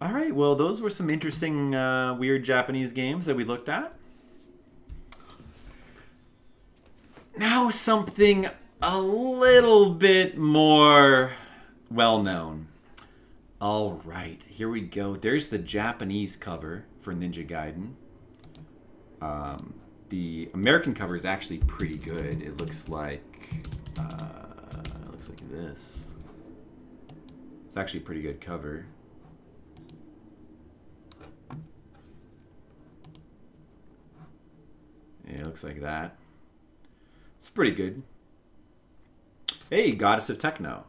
All right, well, those were some interesting, weird Japanese games that we looked at. Now something a little bit more well-known. All right, here we go. There's the Japanese cover for Ninja Gaiden. The American cover is actually pretty good. It looks like this. It's actually a pretty good cover. Yeah, it looks like that. It's pretty good. Hey, Goddess of Techno.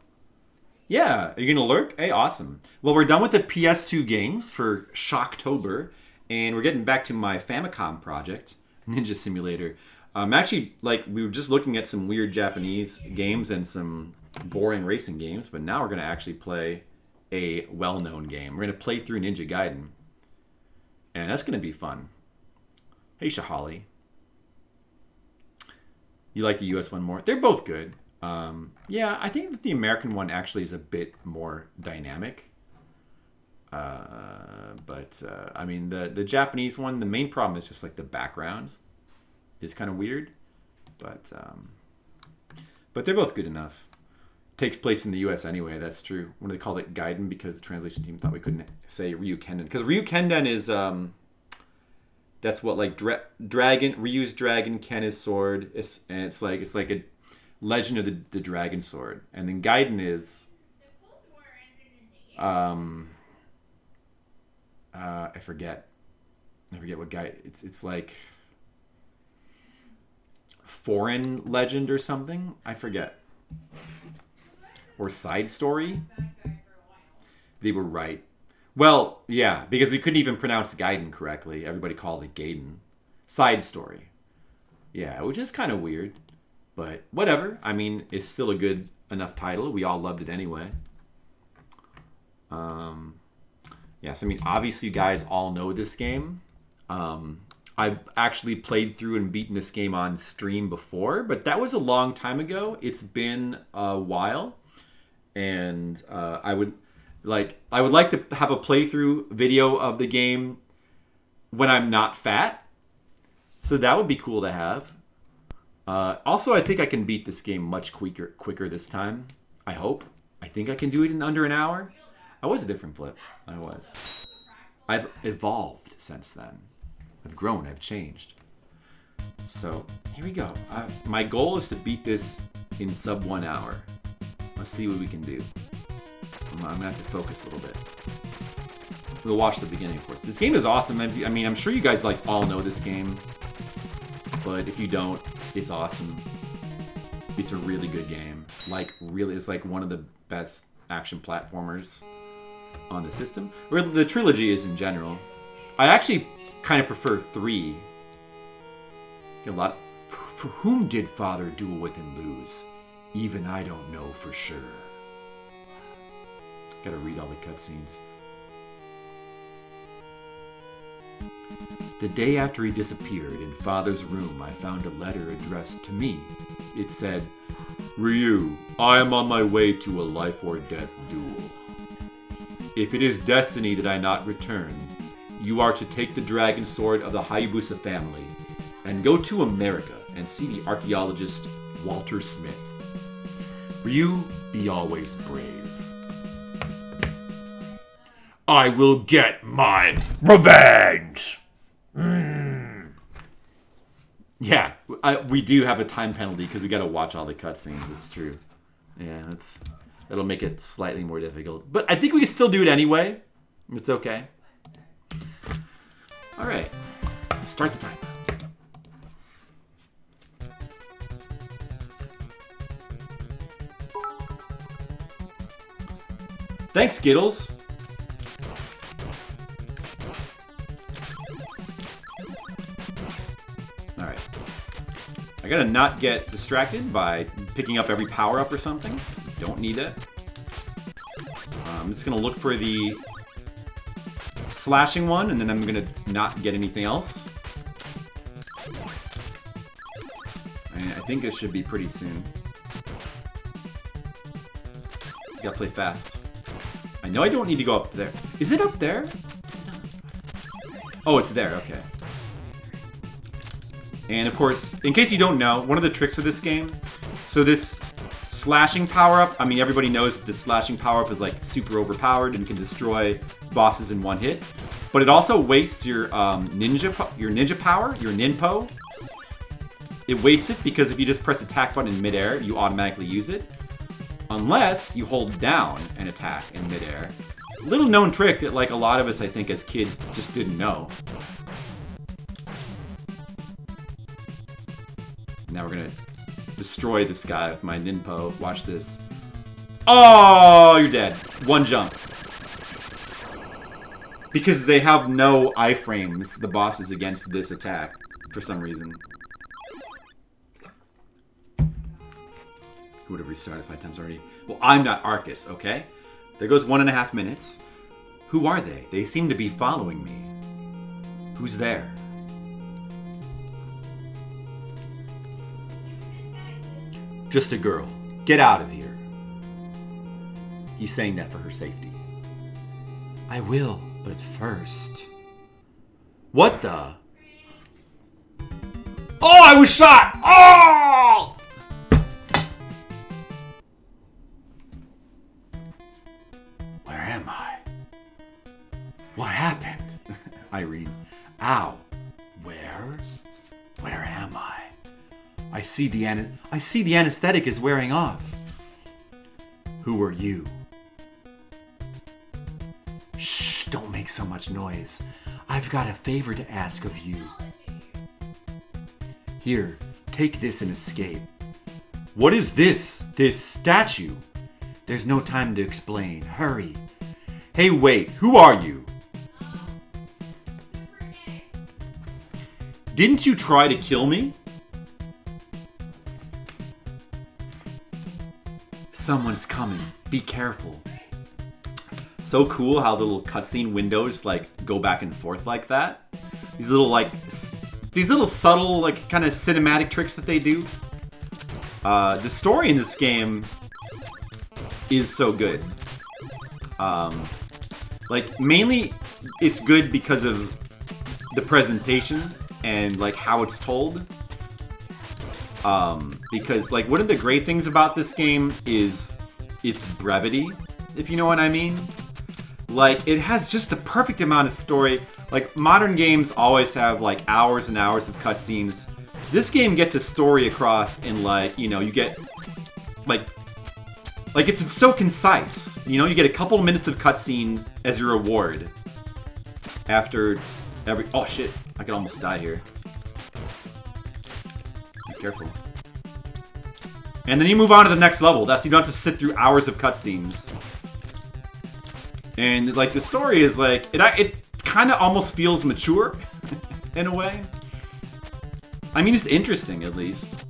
Yeah, are you gonna lurk? Hey, awesome. Well, we're done with the PS2 games for Shocktober, and we're getting back to my Famicom project, Ninja Simulator. Actually, like, we were just looking at some weird Japanese games and some boring racing games, but now we're gonna actually play a well-known game. We're gonna play through Ninja Gaiden, and that's gonna be fun. Hey, Shahali. You like the US one more? They're both good. Yeah, I think that the American one actually is a bit more dynamic. But I mean, the Japanese one, the main problem is just like the backgrounds is kind of weird. But they're both good enough. Takes place in the US anyway, that's true. When they called it Gaiden because the translation team thought we couldn't say Ryuukenden. Because Ryuukenden is... that's what, like, dragon, Ryu's dragon, Ken his sword. It's like a legend of the dragon sword. And then Gaiden is I forget what guy it's like foreign legend or something. I forget. Or side story. They were right. Well, yeah, because we couldn't even pronounce Gaiden correctly. Everybody called it Gaiden. Side story. Yeah, which is kind of weird. But whatever. I mean, it's still a good enough title. We all loved it anyway. Yes, I mean, obviously you guys all know this game. I've actually played through and beaten this game on stream before, but that was a long time ago. It's been a while. And I would like to have a playthrough video of the game when I'm not fat. So that would be cool to have. Also, I think I can beat this game much quicker this time. I hope. I think I can do it in under an hour. I was a different Flip. I was. I've evolved since then. I've grown. I've changed. So, here we go. My goal is to beat this in sub 1 hour. Let's see what we can do. I'm going to have to focus a little bit. We'll watch the beginning, of course. This game is awesome. I mean, I'm sure you guys like all know this game. But if you don't, it's awesome. It's a really good game. Like, really, it's like one of the best action platformers on the system. Or the trilogy is in general. I actually kind of prefer 3. Get a lot. For whom did Father duel with and lose? Even I don't know for sure. Gotta read all the cutscenes. The day after he disappeared, in Father's room, I found a letter addressed to me. It said, Ryu, I am on my way to a life or death duel. If it is destiny that I not return, you are to take the dragon sword of the Hayabusa family and go to America and see the archaeologist Walter Smith. Ryu, be always brave. I will get my revenge! Yeah, we do have a time penalty because we got to watch all the cutscenes. It's true. Yeah, that'll make it slightly more difficult. But I think we can still do it anyway. It's okay. All right. Start the timer. Thanks, Skittles. All right. I gotta not get distracted by picking up every power-up or something. Don't need it. I'm just gonna look for the slashing one, and then I'm gonna not get anything else. And I think it should be pretty soon. Gotta play fast. I know I don't need to go up there. Is it up there? It's not. Oh, it's there. Okay. And of course, in case you don't know, one of the tricks of this game, so this slashing power-up, I mean, everybody knows that this slashing power-up is like super overpowered and can destroy bosses in one hit. But it also wastes your ninja power, your ninpo. It wastes it because if you just press attack button in midair, you automatically use it. Unless you hold down and attack in midair. Little known trick that like a lot of us, I think, as kids just didn't know. Now we're gonna destroy this guy with my ninpo. Watch this. Oh, you're dead. One jump. Because they have no iframes, the bosses, against this attack, for some reason. Who would have restarted 5 times already? Well, I'm not Arcus, okay? There goes 1.5 minutes. Who are they? They seem to be following me. Who's there? Just a girl. Get out of here. He's saying that for her safety. I will, but first... What the? Oh, I was shot! Oh! Where am I? What happened? Irene. Ow. Where? Where am I? I see the anesthetic is wearing off. Who are you? Shh, don't make so much noise. I've got a favor to ask of you. Here, take this and escape. What is this? This statue? There's no time to explain. Hurry. Hey, wait, who are you? Didn't you try to kill me? Someone's coming. Be careful. So cool how the little cutscene windows like go back and forth like that. These little subtle like kind of cinematic tricks that they do. The story in this game is so good. Like mainly it's good because of the presentation and like how it's told. Because like one of the great things about this game is its brevity, if you know what I mean. Like it has just the perfect amount of story. Like modern games always have like hours and hours of cutscenes. This game gets a story across in like, you know, you get like it's so concise. You know, you get a couple minutes of cutscene as your reward after every. Oh shit! I could almost die here. Be careful. And then you move on to the next level. That's you don't have to sit through hours of cutscenes. And like the story is like it kind of almost feels mature in a way. I mean, it's interesting at least.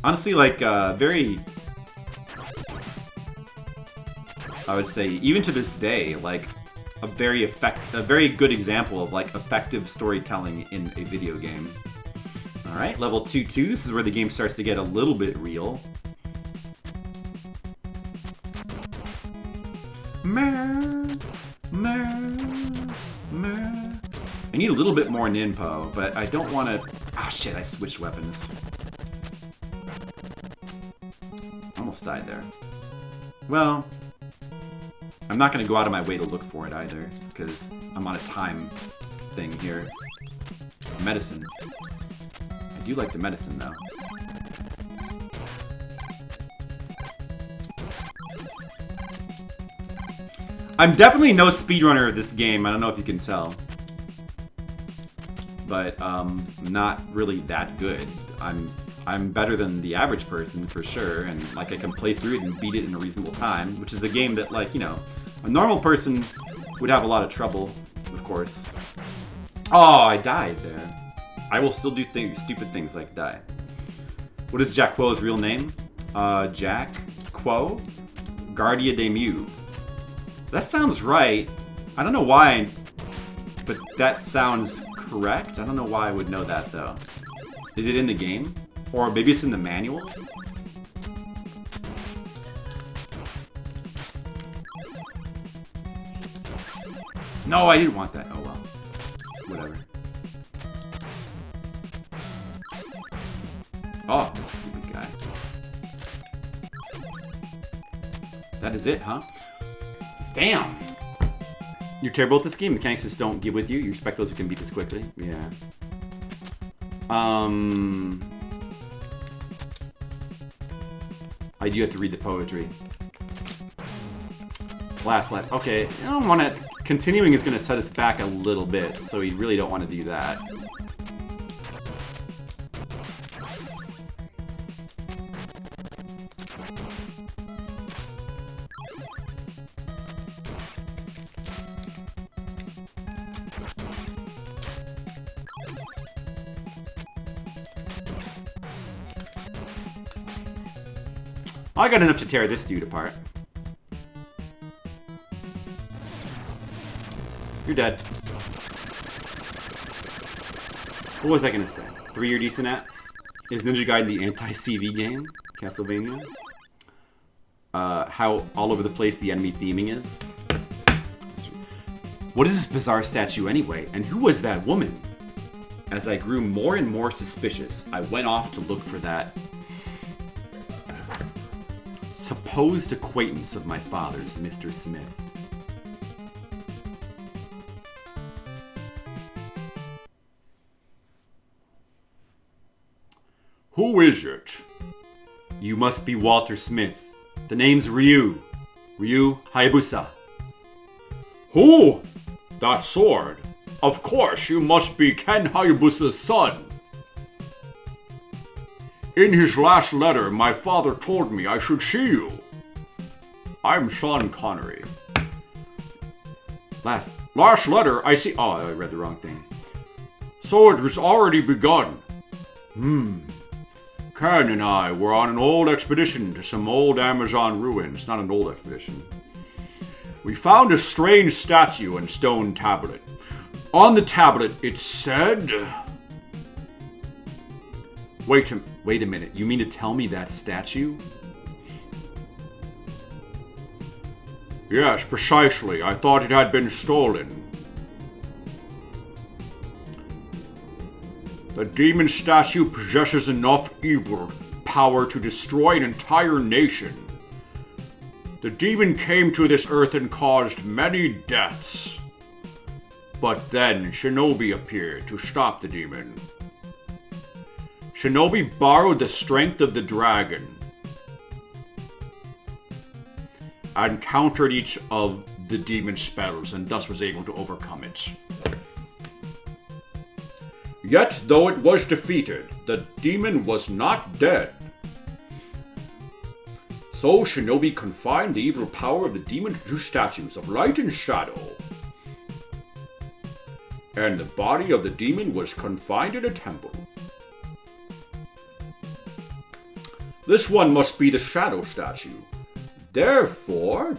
Honestly, like very. I would say even to this day, like a very good example of like effective storytelling in a video game. All right, level 2-2. This is where the game starts to get a little bit real. I need a little bit more ninpo, but I don't want to. Ah, shit! I switched weapons. Almost died there. Well, I'm not going to go out of my way to look for it either, because I'm on a time thing here. Medicine. I do like the medicine, though. I'm definitely no speedrunner of this game. I don't know if you can tell. But, not really that good. I'm better than the average person, for sure, and, like, I can play through it and beat it in a reasonable time, which is a game that, like, you know, a normal person would have a lot of trouble, of course. Oh, I died there. I will still do stupid things like die. What is Jack Quo's real name? Jack Quo? Guardia de Mew. That sounds right. I don't know why, but that sounds correct. I don't know why I would know that, though. Is it in the game? Or maybe it's in the manual? No, I didn't want that. Oh well. Whatever. Oh, stupid guy. That is it, huh? Damn! You're terrible at this game. Mechanics just don't give with you. You expect those who can beat this quickly. Yeah. I do have to read the poetry. Last lap. Okay, I don't want to... Continuing is going to set us back a little bit, so we really don't want to do that. I got enough to tear this dude apart. You're dead. What was I gonna say? 3 you're decent at? Is Ninja Gaiden the anti-CV game? Castlevania? How all over the place the enemy theming is? What is this bizarre statue anyway? And who was that woman? As I grew more and more suspicious, I went off to look for that supposed acquaintance of my father's, Mr. Smith. Who is it? You must be Walter Smith. The name's Ryu. Ryu Hayabusa. Who? That sword? Of course, you must be Ken Hayabusa's son. In his last letter, my father told me I should see you. I'm Sean Connery. Last letter, I see... Oh, I read the wrong thing. So it was already begun. Ken and I were on an old expedition to some old Amazon ruins. Not an old expedition. We found a strange statue and stone tablet. On the tablet, it said... Wait a minute. You mean to tell me that statue? Yes, precisely. I thought it had been stolen. The demon statue possesses enough evil power to destroy an entire nation. The demon came to this earth and caused many deaths. But then Shinobi appeared to stop the demon. Shinobi borrowed the strength of the dragon and countered each of the demon's spells and thus was able to overcome it. Yet, though it was defeated, the demon was not dead. So Shinobi confined the evil power of the demon to 2 statues of light and shadow. And the body of the demon was confined in a temple. This one must be the shadow statue. Therefore, ...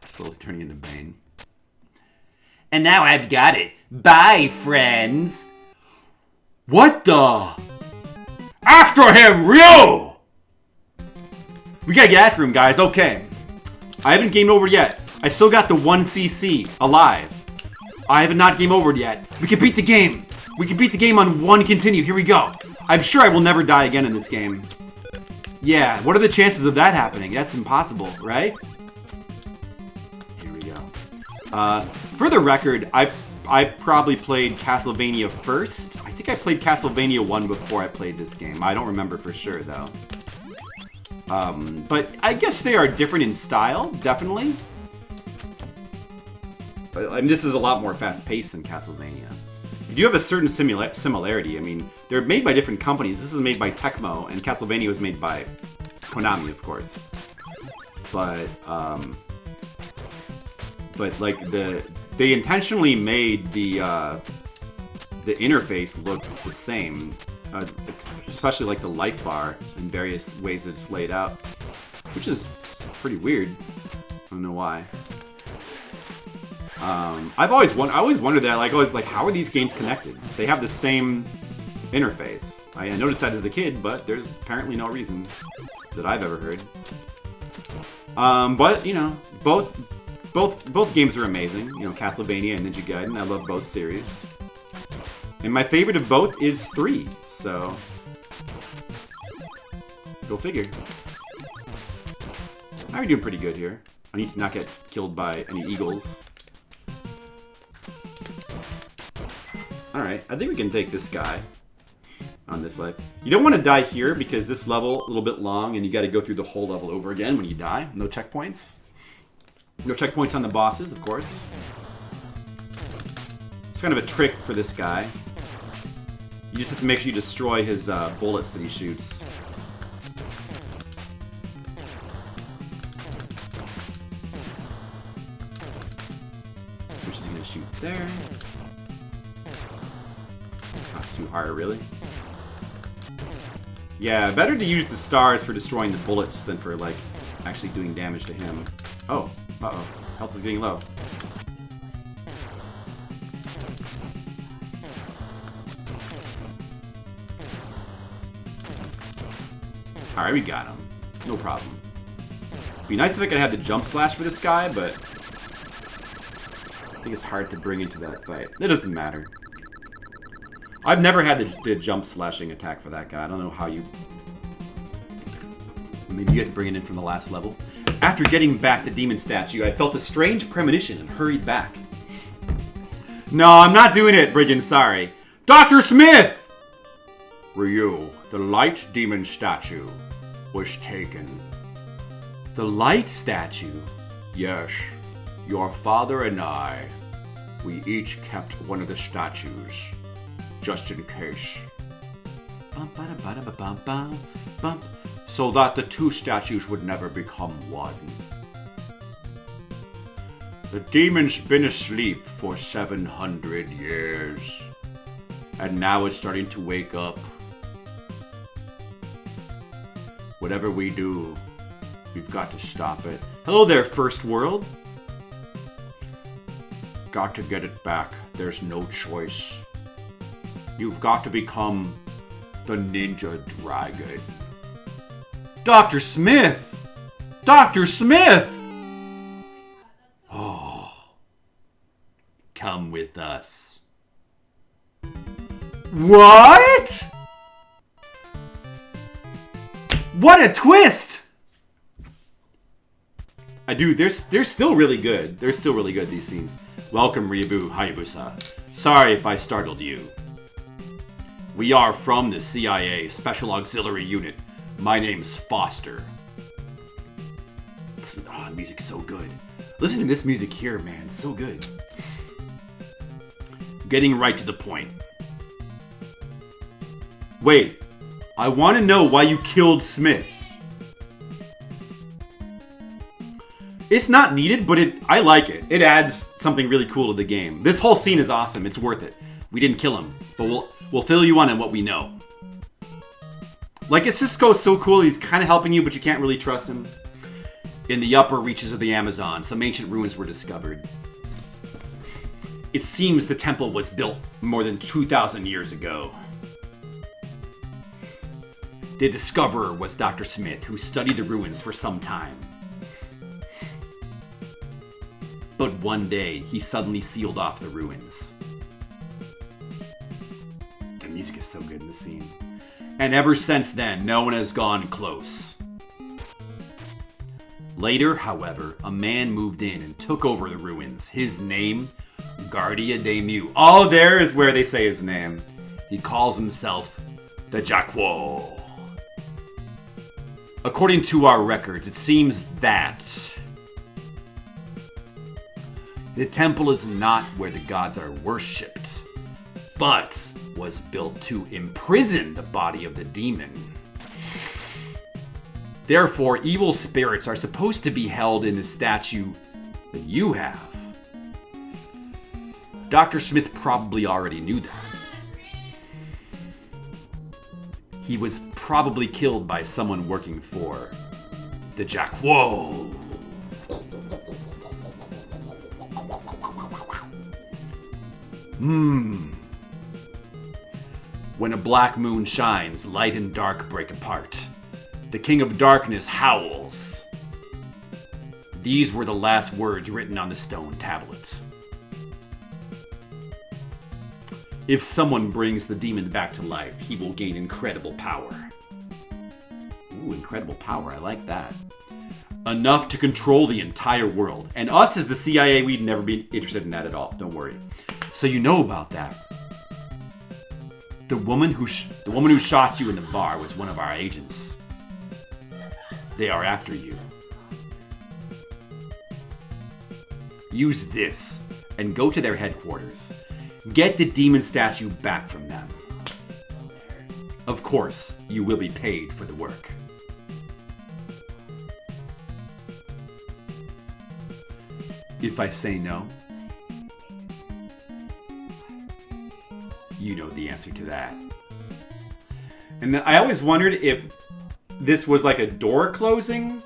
Slowly turning into Bane. And now I've got it. Bye, friends. What the? After him, Ryu! We gotta get after him, guys. Okay. I haven't game over yet. I still got the 1cc alive. I have not game over yet. We can beat the game. We can beat the game on 1 continue. Here we go. I'm sure I will never die again in this game. Yeah, what are the chances of that happening? That's impossible, right? Here we go. For the record, I probably played Castlevania first. I think I played Castlevania 1 before I played this game. I don't remember for sure, though. But I guess they are different in style, definitely. But I mean, this is a lot more fast-paced than Castlevania. You do have a certain similarity. I mean, they're made by different companies. This is made by Tecmo, and Castlevania was made by Konami, of course. But like they intentionally made the interface look the same, especially like the life bar in various ways that it's laid out, which is pretty weird. I don't know why. I always wondered that, like, how are these games connected? They have the same interface. I noticed that as a kid, but there's apparently no reason that I've ever heard. But, you know, both games are amazing. You know, Castlevania and Ninja Gaiden. I love both series. And my favorite of both is 3, so go figure. I'm doing pretty good here. I need to not get killed by any eagles. Alright, I think we can take this guy on this life. You don't want to die here because this level a little bit long and you got to go through the whole level over again when you die. No checkpoints. No checkpoints on the bosses, of course. It's kind of a trick for this guy. You just have to make sure you destroy his bullets that he shoots. Which is going to shoot there. Not too hard, really. Yeah, better to use the stars for destroying the bullets than for, like, actually doing damage to him. Oh, uh-oh. Health is getting low. Alright, we got him. No problem. Be nice if I could have the jump slash for this guy, but I think it's hard to bring into that fight. It doesn't matter. I've never had the jump slashing attack for that guy. I don't know how you... Maybe you have to bring it in from the last level. After getting back the demon statue, I felt a strange premonition and hurried back. No, I'm not doing it, Brigand, sorry. Dr. Smith! Ryu, the light demon statue was taken. The light statue? Yes. Your father and I, we each kept one of the statues. Just in case. So that the two statues would never become one. The demon's been asleep for 700 years. And now it's starting to wake up. Whatever we do, we've got to stop it. Hello there, First World. Got to get it back. There's no choice. You've got to become the Ninja Dragon. Dr. Smith! Dr. Smith! Oh. Come with us. What? What a twist! I do. They're still really good. They're still really good, these scenes. Welcome, Ryu Hayabusa. Sorry if I startled you. We are from the CIA Special Auxiliary Unit. My name's Foster. Oh, the music's so good. Listen to this music here, man. It's so good. Getting right to the point. Wait. I want to know why you killed Smith. It's not needed, but I like it. It adds something really cool to the game. This whole scene is awesome. It's worth it. We didn't kill him, but we'll fill you on what we know. Like, Cisco's so cool, he's kind of helping you, but you can't really trust him. In the upper reaches of the Amazon, some ancient ruins were discovered. It seems the temple was built more than 2,000 years ago. The discoverer was Dr. Smith, who studied the ruins for some time. But one day, he suddenly sealed off the ruins. The music is so good in the scene. And ever since then, no one has gone close. Later, however, a man moved in and took over the ruins. His name, Guardia de Mu. Oh, there is where they say his name. He calls himself the Jaquo. According to our records, it seems that the temple is not where the gods are worshipped, but was built to imprison the body of the demon. Therefore, evil spirits are supposed to be held in the statue that you have. Dr. Smith probably already knew that. He was probably killed by someone working for the Jaquo. When a black moon shines, light and dark break apart. The King of Darkness howls. These were the last words written on the stone tablets. If someone brings the demon back to life, he will gain incredible power. Ooh, incredible power. I like that. Enough to control the entire world. And us as the CIA, we'd never be interested in that at all. Don't worry. So you know about that. The woman who shot you in the bar was one of our agents. They are after you. Use this and go to their headquarters. Get the demon statue back from them. Of course, you will be paid for the work. If I say no, you know the answer to that. And then I always wondered if this was like a door closing,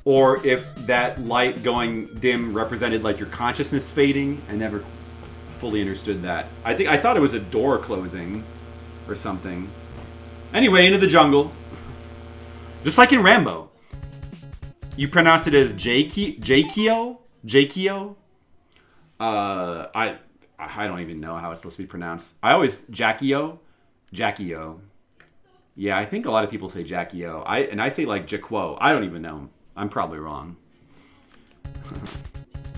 or if that light going dim represented like your consciousness fading. I never fully understood that. I thought it was a door closing or something. Anyway, into the jungle. Just like in Rambo. You pronounce it as Jakio? Jakio? I don't even know how it's supposed to be pronounced. Jakio? Jakio. Yeah, I think a lot of people say Jakio. I say like Jaquo. I don't even know. I'm probably wrong.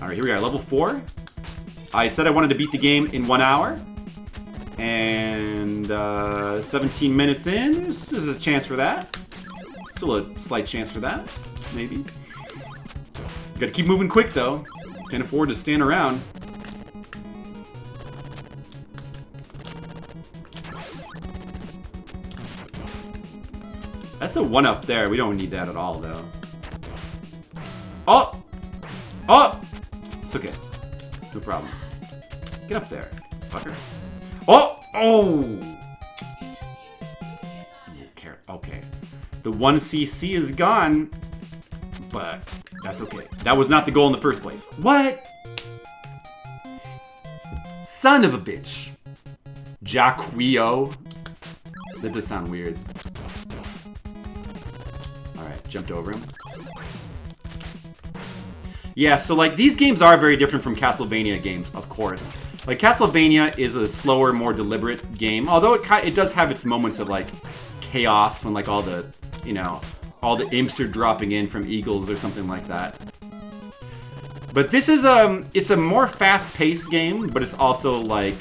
Alright, here we are. Level 4. I said I wanted to beat the game in 1 hour. And 17 minutes in. This is a chance for that. Still a slight chance for that. Maybe. Gotta keep moving quick though. Can't afford to stand around. That's a 1 up there. We don't need that at all though. Oh! Oh! It's okay. No problem. Get up there, fucker. Oh! Oh! Okay. The 1cc is gone, but that's okay. That was not the goal in the first place. What? Son of a bitch. Jaquio. That does sound weird. Alright, jumped over him. Yeah, so like these games are very different from Castlevania games, of course. Like Castlevania is a slower, more deliberate game, although it does have its moments of like chaos when like all the, you know, all the imps are dropping in from eagles or something like that. But this is it's a more fast-paced game, but it's also like,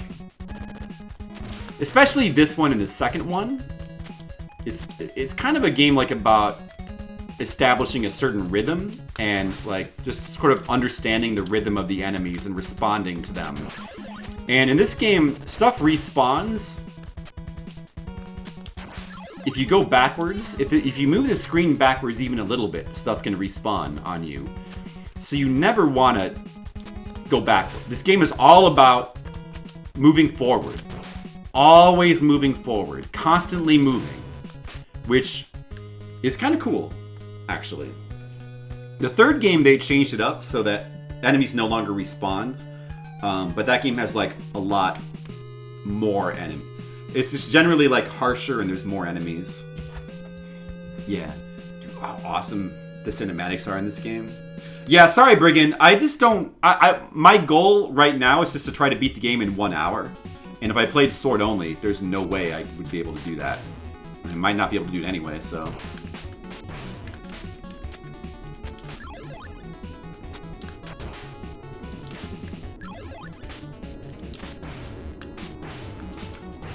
especially this one and the second one, it's kind of a game like about establishing a certain rhythm and like just sort of understanding the rhythm of the enemies and responding to them. And in this game, stuff respawns. If you go backwards, if you move the screen backwards even a little bit, stuff can respawn on you. So you never want to go backward. This game is all about moving forward. Always moving forward. Constantly moving. Which is kind of cool, actually. The third game, they changed it up so that enemies no longer respawn. But that game has like a lot more enemies. It's just generally like harsher and there's more enemies. Yeah. Dude, how awesome the cinematics are in this game. Yeah, sorry Brigand. I just don't... my goal right now is just to try to beat the game in 1 hour. And if I played Sword only, there's no way I would be able to do that. I might not be able to do it anyway, so...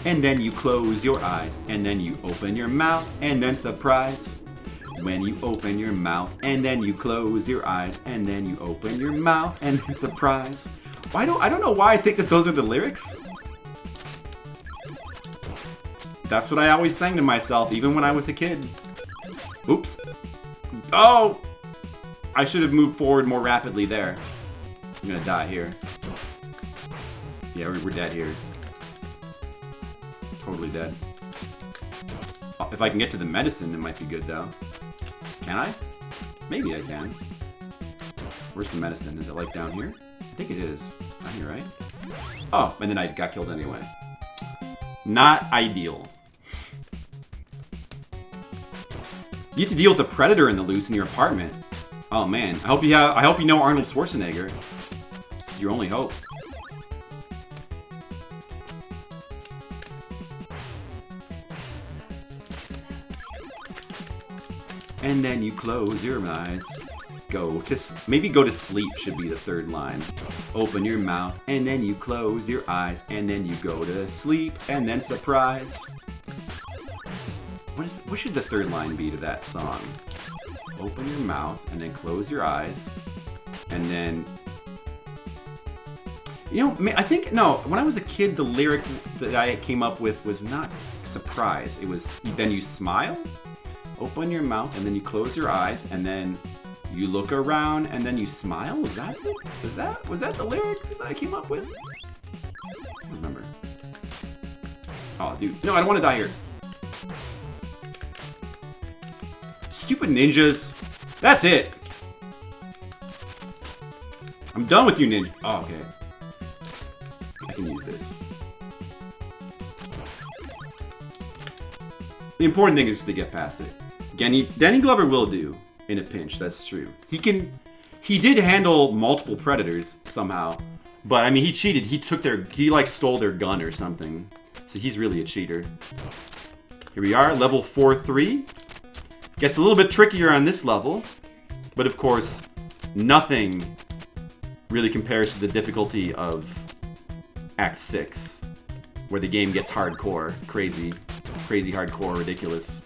And then you close your eyes, and then you open your mouth, and then surprise. When you open your mouth, and then you close your eyes, and then you open your mouth, and then surprise. I don't know why I think that those are the lyrics. That's what I always sang to myself, even when I was a kid. Oops. Oh! I should have moved forward more rapidly there. I'm gonna die here. Yeah, we're dead here. Totally dead. Oh, if I can get to the medicine, it might be good, though. Can I? Maybe I can. Where's the medicine? Is it, like, down here? I think it is. Down here, right? Oh, and then I got killed anyway. Not ideal. You have to deal with a predator in the loose in your apartment. Oh man, I hope you know Arnold Schwarzenegger. It's your only hope. And then you close your eyes. Maybe go to sleep should be the third line. Open your mouth, and then you close your eyes, and then you go to sleep, and then surprise. What should the third line be to that song? Open your mouth, and then close your eyes, and then... You know, I think, no, when I was a kid, the lyric that I came up with was not surprise. It was, then you smile, open your mouth, and then you close your eyes, and then you look around, and then you smile? Was that it? Was that the lyric that I came up with? I don't remember. Oh, dude. No, I don't want to die here. Stupid ninjas. That's it. I'm done with you, ninja. Oh, okay. I can use this. The important thing is to get past it. Danny Glover will do in a pinch, that's true. He did handle multiple predators somehow. But I mean, he cheated. He like stole their gun or something. So he's really a cheater. Here we are, level 4-3. Gets a little bit trickier on this level. But of course, nothing really compares to the difficulty of Act 6, where the game gets hardcore, crazy hardcore, ridiculous.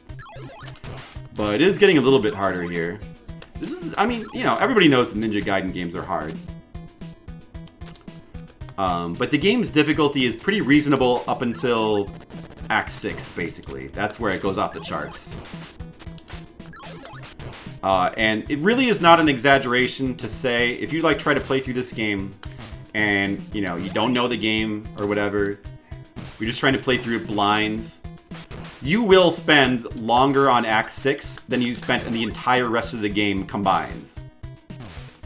But it is getting a little bit harder here. This is, I mean, you know, everybody knows the Ninja Gaiden games are hard. But the game's difficulty is pretty reasonable up until Act 6, basically. That's where it goes off the charts. And it really is not an exaggeration to say, if you like try to play through this game, and, you know, you don't know the game or whatever, you're just trying to play through it blind, you will spend longer on Act 6 than you spent in the entire rest of the game combined.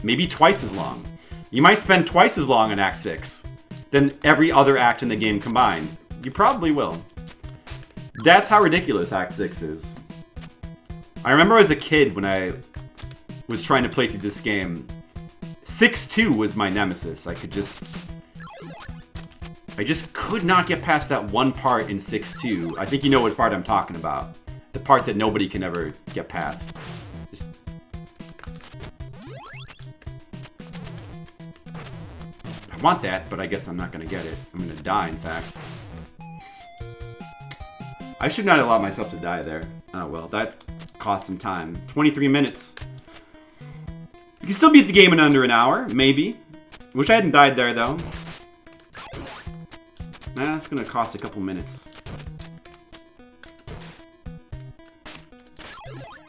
Maybe twice as long. You might spend twice as long in Act 6 than every other act in the game combined. You probably will. That's how ridiculous Act 6 is. I remember as a kid when I was trying to play through this game, 6-2 was my nemesis. I just could not get past that one part in 6-2. I think you know what part I'm talking about. The part that nobody can ever get past. I want that, but I guess I'm not gonna get it. I'm gonna die, in fact. I should not allow myself to die there. Oh well, that cost some time. 23 minutes. You can still beat the game in under an hour, maybe. Wish I hadn't died there, though. Nah, it's gonna cost a couple minutes.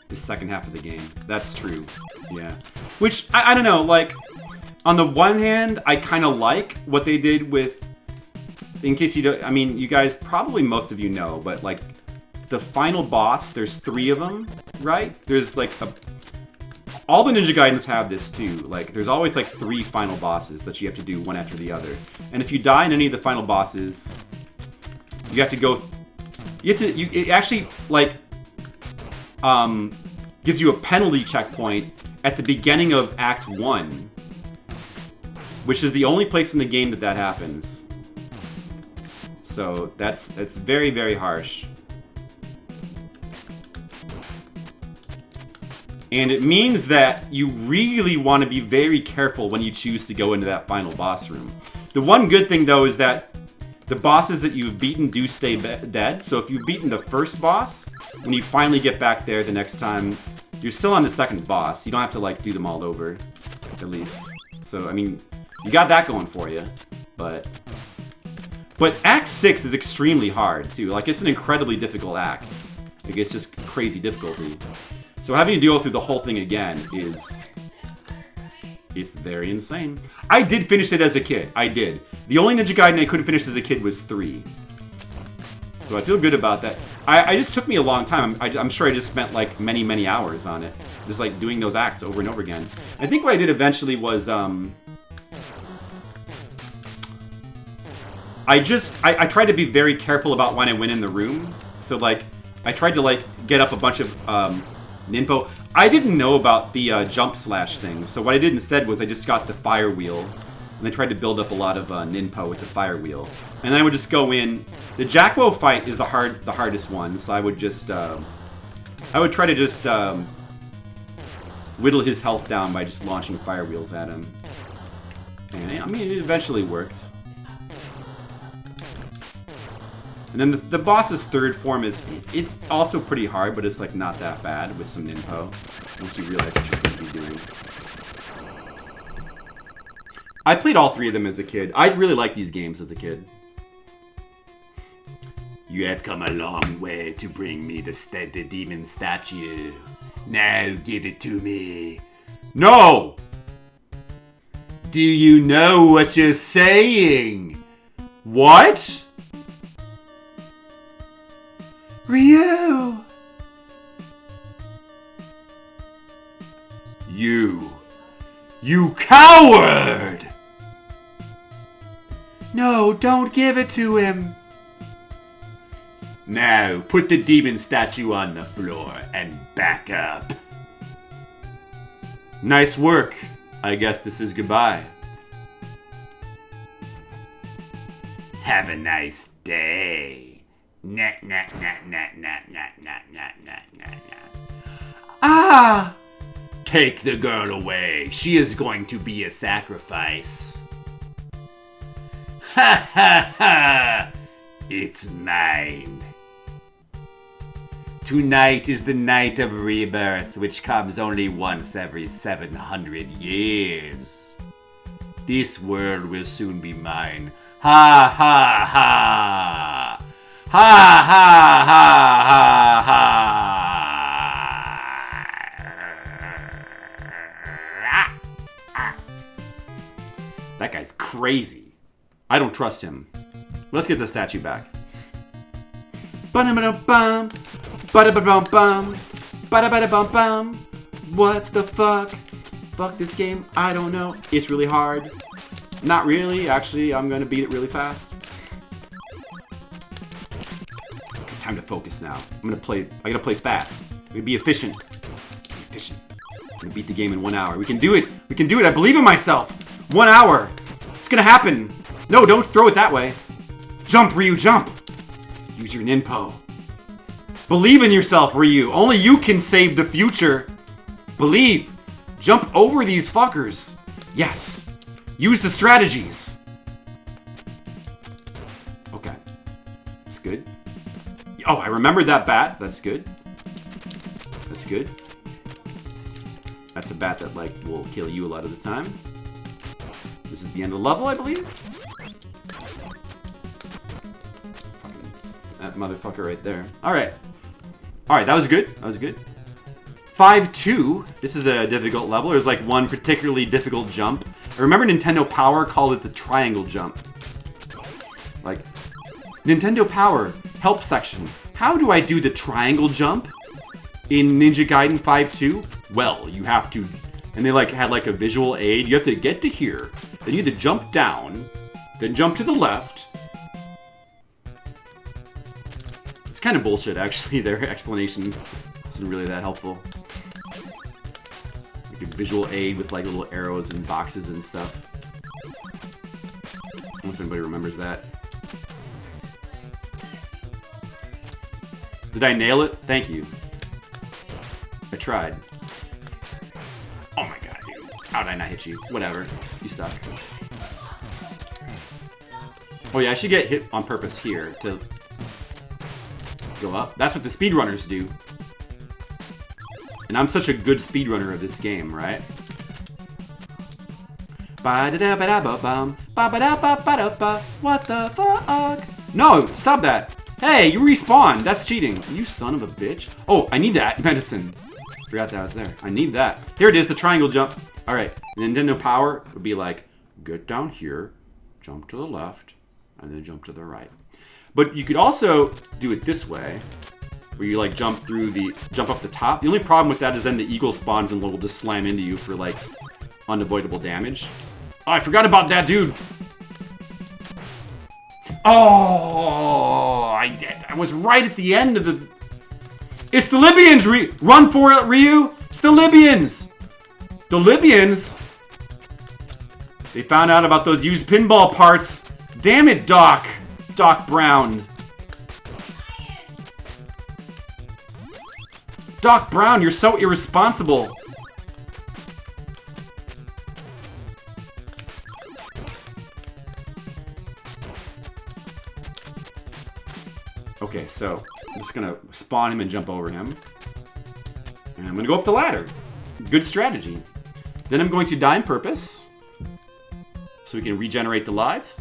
The second half of the game. That's true. Yeah. Which, I don't know, like, on the one hand, I kind of like what they did with, in case you don't, I mean, you guys, probably most of you know, but, like, the final boss, there's 3 of them, right? There's, like, all the Ninja Gaidens have this, too. Like, there's always, like, 3 final bosses that you have to do one after the other. And if you die in any of the final bosses, you have to go, it actually, like, gives you a penalty checkpoint at the beginning of Act 1. Which is the only place in the game that happens. So that's very, very harsh. And it means that you really want to be very careful when you choose to go into that final boss room. The one good thing, though, is that the bosses that you've beaten do stay dead. So if you've beaten the first boss, when you finally get back there the next time, you're still on the second boss. You don't have to, like, do them all over, at least. So, I mean, you got that going for you, but Act 6 is extremely hard, too. Like, it's an incredibly difficult act. Like, it's just crazy difficulty. So having to deal through the whole thing again it's very insane. I did finish it as a kid. I did. The only Ninja Gaiden I couldn't finish as a kid was 3. So I feel good about that. I just took me a long time. I'm sure I just spent, like, many, many hours on it. Just, like, doing those acts over and over again. I think what I did eventually was, I tried to be very careful about when I went in the room. So, like, I tried to, like, get up a bunch of Ninpo. I didn't know about the jump slash thing, so what I did instead was I just got the fire wheel, and I tried to build up a lot of Ninpo with the fire wheel. And then I would just go in. The Jackwo fight is the hardest one, so I would just, I would try to just whittle his health down by just launching fire wheels at him. And I mean, it eventually worked. And then the boss's third form it's also pretty hard, but it's like not that bad with some Ninpo, once you realize what you're going to be doing. I played all 3 of them as a kid. I really liked these games as a kid. You have come a long way to bring me the demon statue. Now give it to me. No! Do you know what you're saying? What? Ryu! You coward! No, don't give it to him. Now, put the demon statue on the floor and back up. Nice work. I guess this is goodbye. Have a nice day. Nah, nah, nah, nah, nah, nah, nah, nah, nah, nah, nah. Ah! Take the girl away. She is going to be a sacrifice. Ha ha ha! It's mine. Tonight is the night of rebirth, which comes only once every 700 years. This world will soon be mine. Ha ha ha! Ha ha ha ha ha! That guy's crazy. I don't trust him. Let's get the statue back. Ba-da-ba-da-bum. Ba-da-ba-bum-bum. Ba-da-ba-da-bum-bum. What the fuck? Fuck this game. I don't know. It's really hard. Not really. Actually, I'm gonna beat it really fast. Okay, time to focus now. I gotta play fast. I'm gonna be efficient. I'm gonna beat the game in 1 hour. We can do it. We can do it. I believe in myself. 1 hour. It's gonna happen. No, don't throw it that way. Jump, Ryu, jump. Use your Ninpo. Believe in yourself, Ryu. Only you can save the future. Believe. Jump over these fuckers. Yes. Use the strategies. Okay. That's good. Oh, I remembered that bat. That's good. That's good. That's a bat that, like, will kill you a lot of the time. This is the end of the level, I believe. Fucking that motherfucker right there. Alright. Alright, that was good. That was good. 5-2. This is a difficult level. There's like one particularly difficult jump. I remember Nintendo Power called it the triangle jump. Like, Nintendo Power, help section. How do I do the triangle jump in Ninja Gaiden 5-2? Well, you have to, and they like had like a visual aid. You have to get to here, then you have to jump down, then jump to the left. It's kind of bullshit, actually. Their explanation isn't really that helpful. Like a visual aid with like little arrows and boxes and stuff. I don't know if anybody remembers that. Did I nail it? Thank you. I tried. Oh my god, dude. How did I not hit you? Whatever. You suck. Oh yeah, I should get hit on purpose here to go up. That's what the speedrunners do. And I'm such a good speedrunner of this game, right? What the fuck? No, stop that. Hey, you respawn. That's cheating. You son of a bitch. Oh, I need that medicine. Forgot that I was there. I need that. Here it is, the triangle jump. Alright, Nintendo Power would be like, get down here, jump to the left, and then jump to the right. But you could also do it this way, where you like jump up the top. The only problem with that is then the eagle spawns and will just slam into you for like unavoidable damage. Oh, I forgot about that, dude. Oh, I was right at the end of the... It's the Libyans, Run for it, Ryu! It's the Libyans! The Libyans? They found out about those used pinball parts. Damn it, Doc! Doc Brown. Doc Brown, you're so irresponsible. Okay, so I'm just gonna spawn him and jump over him. And I'm gonna go up the ladder. Good strategy. Then I'm going to die on purpose, so we can regenerate the lives.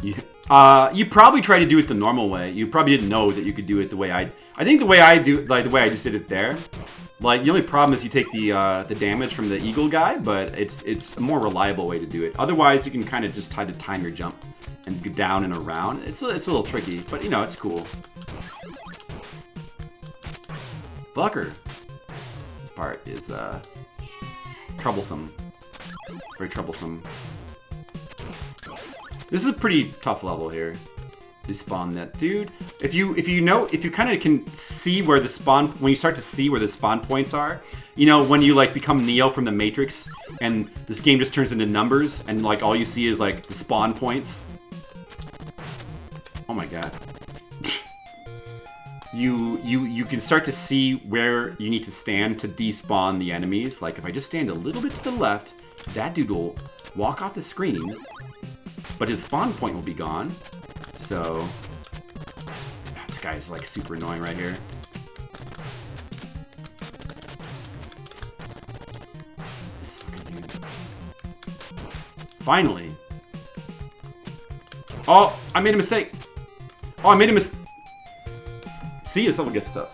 You probably try to do it the normal way. You probably didn't know that you could do it the way I think the way I do, like the way I just did it there. Like the only problem is you take the damage from the eagle guy, but it's a more reliable way to do it. Otherwise, you can kind of just try to time your jump and go down and around. It's a little tricky, but you know it's cool. Fucker. This part is troublesome. Very troublesome. This is a pretty tough level here. You spawn that dude. If you kind of can see where the spawn, when you start to see where the spawn points are, you know, when you like become Neo from the Matrix and this game just turns into numbers and like all you see is like the spawn points. Oh my god. You can start to see where you need to stand to despawn the enemies. Like if I just stand a little bit to the left, that dude will walk off the screen, but his spawn point will be gone. So this guy's like super annoying right here. This fucking dude. Finally. Oh, I made a mistake. Oh, I made a mistake. See, this level gets stuff.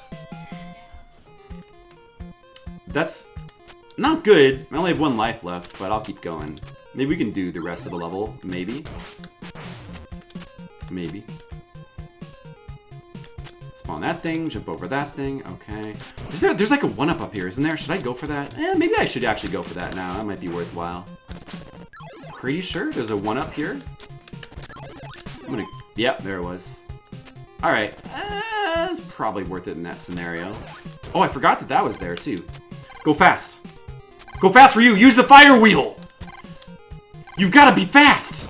That's not good. I only have 1 life left, but I'll keep going. Maybe we can do the rest of the level. Maybe. Maybe. Spawn that thing, jump over that thing. Okay. There's like a 1-up up here, isn't there? Should I go for that? Maybe I should actually go for that now. That might be worthwhile. Pretty sure there's a 1-up here. I'm gonna... Yep, there it was. Alright. It's probably worth it in that scenario. Oh, I forgot that was there, too. Go fast. Go fast, Ryu! Use the fire wheel! You've got to be fast!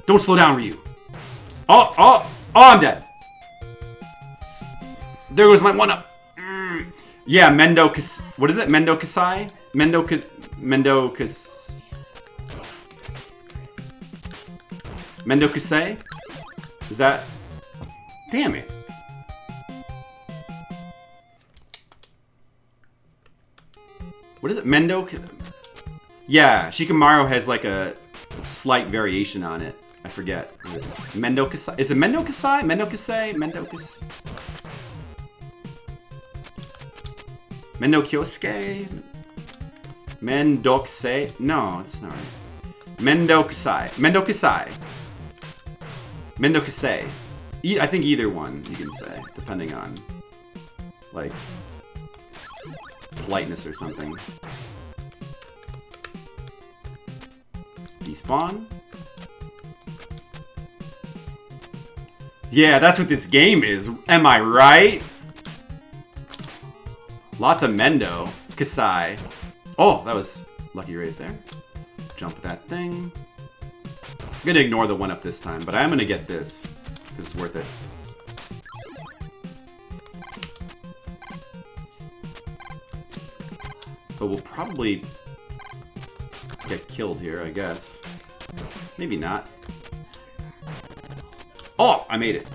Don't slow down, Ryu. Oh, I'm dead. There goes my 1-up. Yeah, what is it? Mendo Kasai? Mendo Kasei? Is that... Damn it. What is it? Yeah, Shikamaru has like a slight variation on it. I forget. Mendo Kasai? Is it Mendo Kasai? Mendo Kasei? Mendo Kyosuke? Mendokse? No, that's not right. Mendo Kasai. I think either one you can say, depending on, like, politeness or something. Despawn? Yeah, that's what this game is. Am I right? Lots of Mendo. Kasai. Oh, that was lucky right there. Jump that thing. I'm gonna ignore the 1-up this time, but I am gonna get this, because it's worth it. But we'll probably get killed here, I guess. Maybe not. Oh, I made it.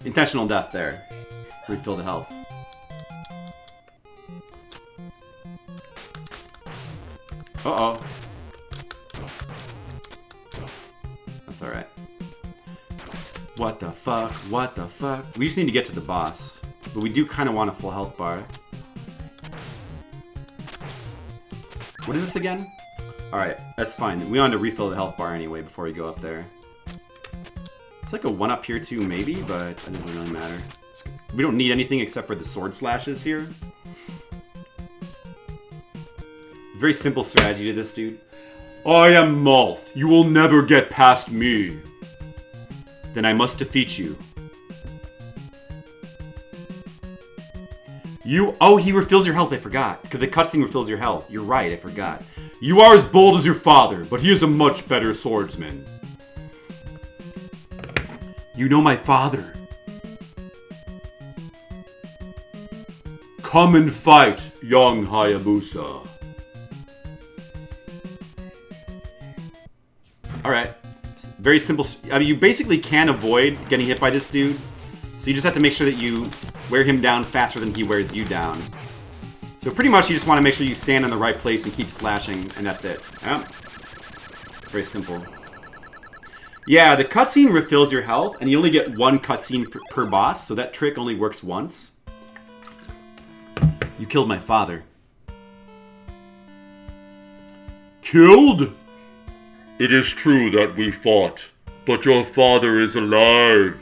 Intentional death there. Refill the health. Uh-oh. That's alright. What the fuck? What the fuck? We just need to get to the boss. But we do kind of want a full health bar. What is this again? Alright, that's fine. We want to refill the health bar anyway before we go up there. It's like a 1-up here too, maybe, but that doesn't really matter. We don't need anything except for the sword slashes here. Very simple strategy to this dude. I am Malth. You will never get past me. Then I must defeat you. Oh, he refills your health, I forgot. Because the cutscene refills your health. You're right, I forgot. You are as bold as your father, but he is a much better swordsman. You know my father. Come and fight, young Hayabusa. Alright. Very simple. I mean, you basically can avoid getting hit by this dude. So you just have to make sure that you wear him down faster than he wears you down. So pretty much you just want to make sure you stand in the right place and keep slashing, and that's it. Yeah. Very simple. Yeah, the cutscene refills your health, and you only get one cutscene per boss, so that trick only works once. You killed my father. Killed? It is true that we fought, but your father is alive.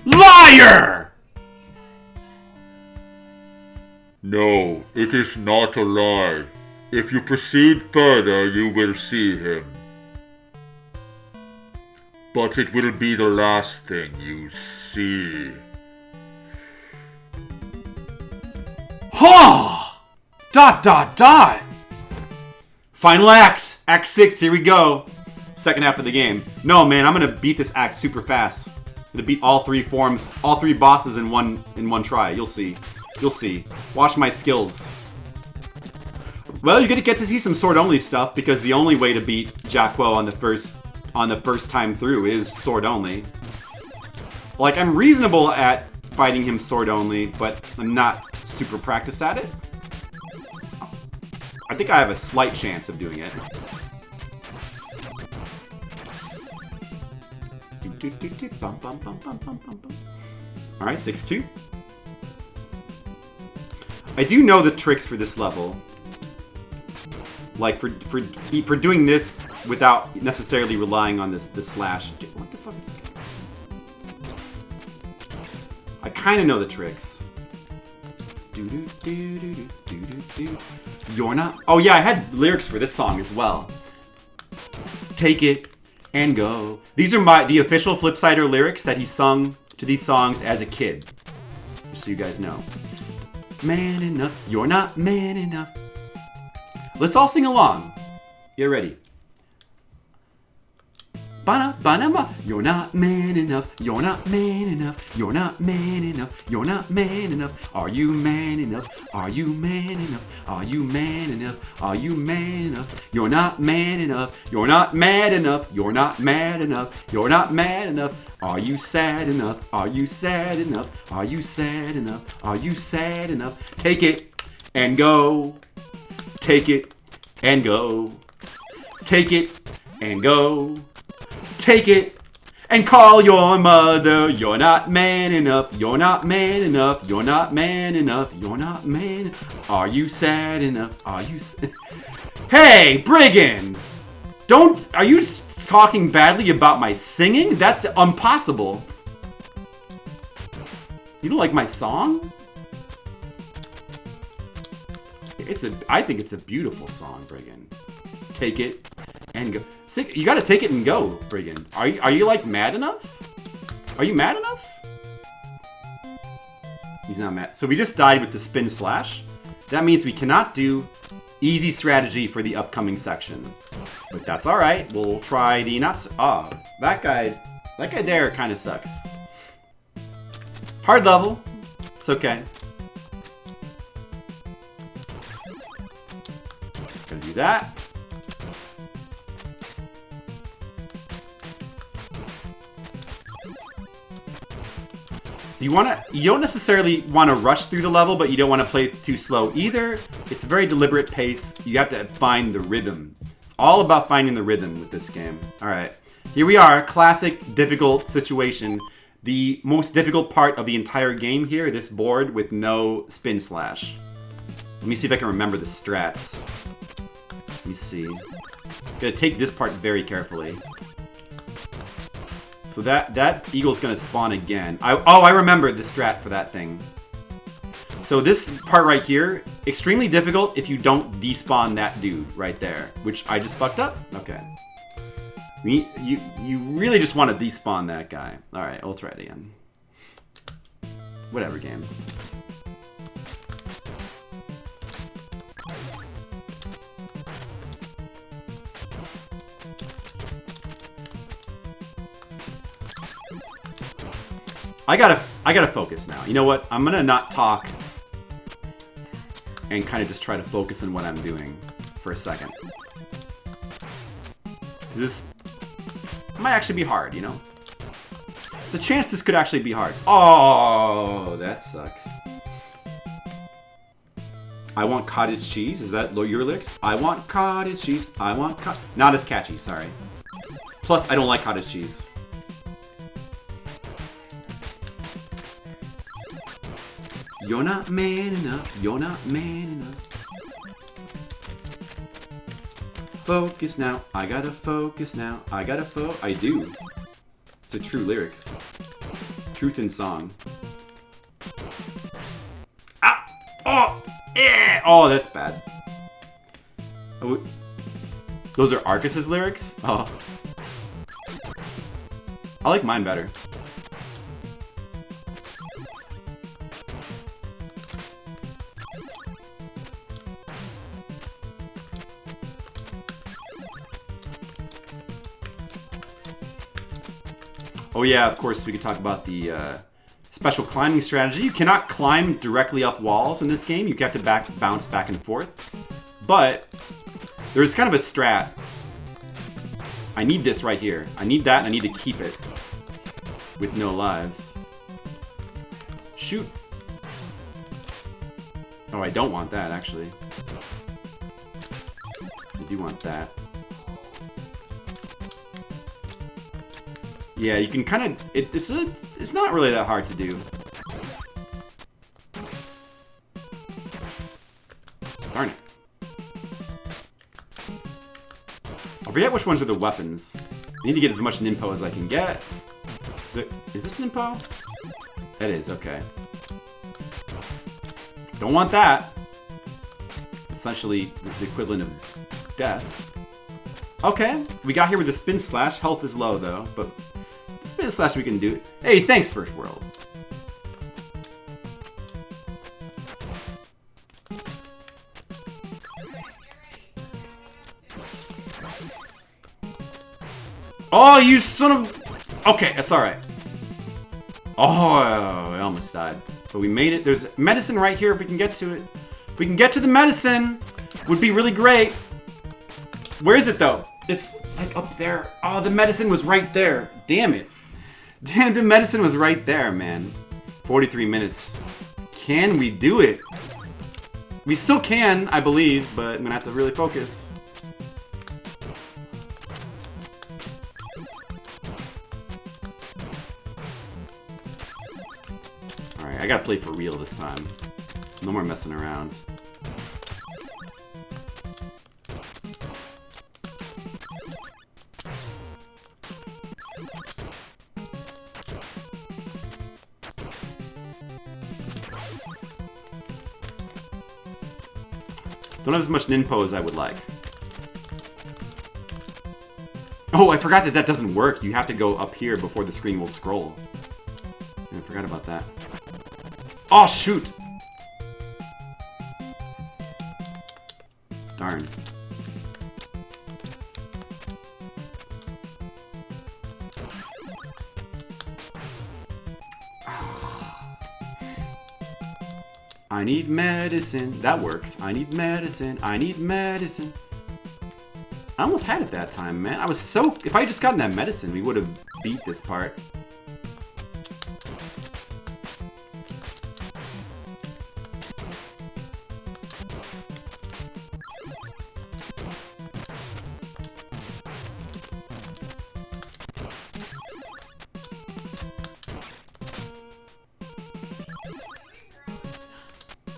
Liar! No, it is not a lie. If you proceed further, you will see him. But it will be the last thing you see. Ha! Dot dot dot! Final act! Act 6, here we go. Second half of the game. No, man, I'm gonna beat this act super fast. I'm gonna beat all three forms, all three bosses in one try. You'll see. You'll see. Watch my skills. Well, you're gonna get to see some sword-only stuff, because the only way to beat Jacquo on the first time through is sword-only. Like, I'm reasonable at fighting him sword-only, but I'm not super practiced at it. I think I have a slight chance of doing it. Alright, 6-2. I do know the tricks for this level. Like, for doing this without necessarily relying on the slash. What the fuck is that? I kind of know the tricks. You're not... Oh yeah, I had lyrics for this song as well. Take it and go. These are the official Flipsider lyrics that he sung to these songs as a kid. Just so you guys know. Man enough, you're not man enough. Let's all sing along. Get ready. Ba-na-ba-na-ma. You're not man enough. You're not man enough. You're not man enough. You're not man enough. Are you man enough? Are you man enough? Are you man enough? Are you man enough? You're not man enough. You're not mad enough. You're not mad enough. You're not mad enough. Are you sad enough? Are you sad enough? Are you sad enough? Are you sad enough? Take it and go. Take it and go. Take it and go. Take it and call your mother. You're not man enough. You're not man enough. You're not man enough. You're not man. Are you sad enough? Are you? Hey, brigands! Don't. Are you talking badly about my singing? That's impossible. You don't like my song? I think it's a beautiful song, brigand. Take it and go. You gotta take it and go, brigand. Are you like mad enough? Are you mad enough? He's not mad. So we just died with the spin slash. That means we cannot do easy strategy for the upcoming section. But that's alright. We'll try the not so... Oh, that guy there kind of sucks. Hard level. It's okay. Gonna do that. So you don't necessarily want to rush through the level, but you don't want to play too slow either. It's a very deliberate pace. You have to find the rhythm. It's all about finding the rhythm with this game. All right, here we are, classic difficult situation. The most difficult part of the entire game here, this board with no spin slash. Let me see if I can remember the strats. Let me see. Gotta take this part very carefully. So that eagle's gonna spawn again. I remember the strat for that thing. So this part right here, extremely difficult if you don't despawn that dude right there, which I just fucked up. Okay. You really just want to despawn that guy. All right, I'll try it again. Whatever, game. I gotta focus now. You know what? I'm gonna not talk and kind of just try to focus on what I'm doing for a second. This might actually be hard, you know? There's a chance this could actually be hard. Oh, that sucks. I want cottage cheese. Is that your lyrics? I want cottage cheese. I want not as catchy, sorry. Plus, I don't like cottage cheese. You're not man enough. You're not man enough. Focus now. I gotta focus now. I gotta I do. It's a true lyrics. Truth in song. Ah! Oh! Eh! Oh, that's bad. Oh, those are Arcus's lyrics? Oh. I like mine better. Oh yeah, of course we could talk about the special climbing strategy. You cannot climb directly up walls in this game. You have to bounce back and forth. But there's kind of a strat. I need this right here. I need that and I need to keep it with no lives. Shoot. Oh, I don't want that actually. I do want that. Yeah, you can kind of... It's not really that hard to do. Darn it. I forget which ones are the weapons. I need to get as much Ninpo as I can get. Is this Ninpo? It is, okay. Don't want that. Essentially the equivalent of death. Okay, we got here with the spin slash. Health is low though, but... Spin slash we can do. Hey, thanks, First World. Oh, you son of... Okay, that's alright. Oh, I almost died. But we made it. There's medicine right here if we can get to it. If we can get to the medicine, would be really great. Where is it, though? It's, like, up there. Oh, the medicine was right there. Damn it. Damn, the medicine was right there, man. 43 minutes. Can we do it? We still can, I believe, but I'm gonna have to really focus. Alright, I gotta play for real this time. No more messing around. Don't have as much Ninpo as I would like. Oh, I forgot that doesn't work. You have to go up here before the screen will scroll. I forgot about that. Oh, shoot! Darn. I need medicine. That works. I need medicine. I need medicine. I almost had it that time, man. I was so... If I had just gotten that medicine, we would have beat this part.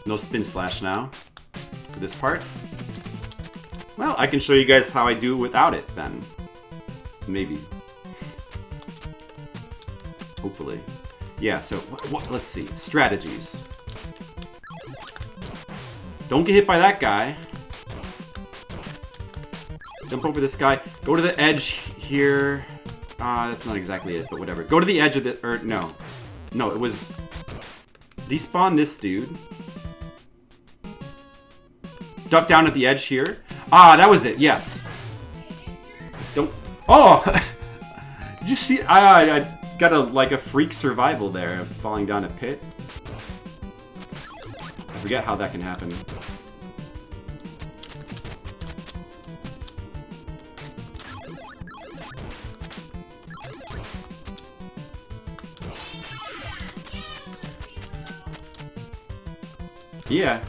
No spin slash now for this part. Well, I can show you guys how I do without it then. Maybe. Hopefully. Yeah, so let's see. Strategies. Don't get hit by that guy. Jump over this guy. Go to the edge here. That's not exactly it, but whatever. Go to the edge of the... Or, no. No, it was... Despawn this dude. Duck down at the edge here. Ah, that was it. Yes. Don't... Oh! Did you see... I got a freak survival there. Falling down a pit. I forget how that can happen. Yeah.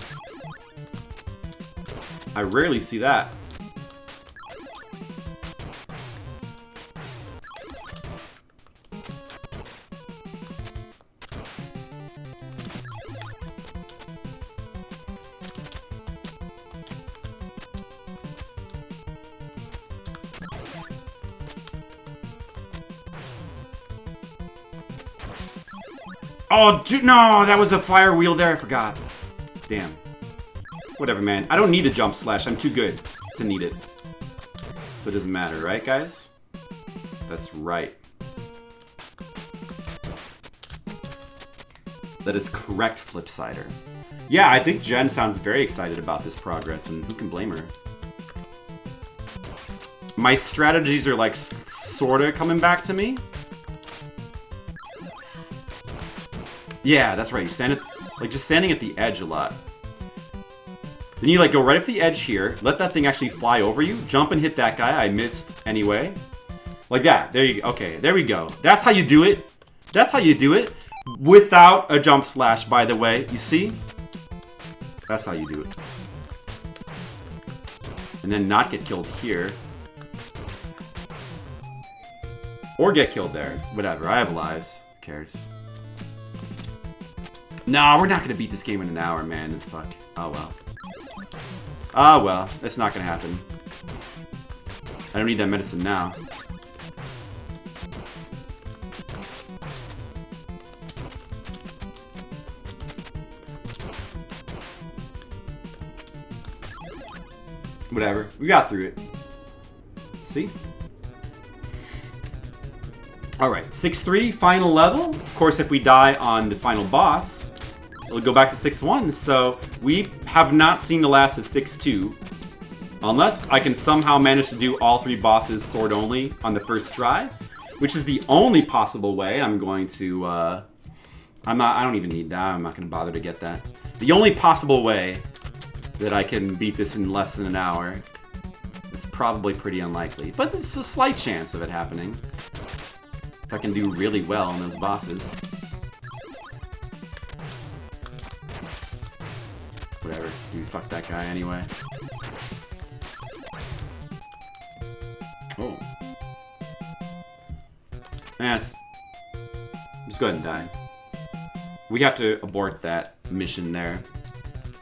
I rarely see that. Oh, dude, no, that was a fire wheel there. I forgot. Damn. Whatever, man. I don't need a jump slash. I'm too good to need it. So it doesn't matter, right, guys? That's right. That is correct, Flipsider. Yeah, I think Jen sounds very excited about this progress, and who can blame her? My strategies are, like, sorta coming back to me. Yeah, that's right. You stand at, like, just standing at the edge a lot. Then you, like, go right up the edge here. Let that thing actually fly over you. Jump and hit that guy. I missed anyway. Like that. There you go. Okay, there we go. That's how you do it. That's how you do it. Without a jump slash, by the way. You see? That's how you do it. And then not get killed here. Or get killed there. Whatever. I have lives. Who cares? No, we're not going to beat this game in an hour, man. Fuck. Oh, well. Oh, well. That's not going to happen. I don't need that medicine now. Whatever. We got through it. See? Alright. 6-3, final level. Of course, if we die on the final boss, it'll go back to 6-1, so we have not seen the last of 6-2. Unless I can somehow manage to do all 3 bosses sword only on the first try, which is the only possible way I'm going to, I don't even need that, I'm not going to bother to get that. The only possible way that I can beat this in less than an hour is probably pretty unlikely, but there's a slight chance of it happening. If I can do really well on those bosses. Whatever, dude, fuck that guy anyway. Oh. Just go ahead and die. We have to abort that mission there.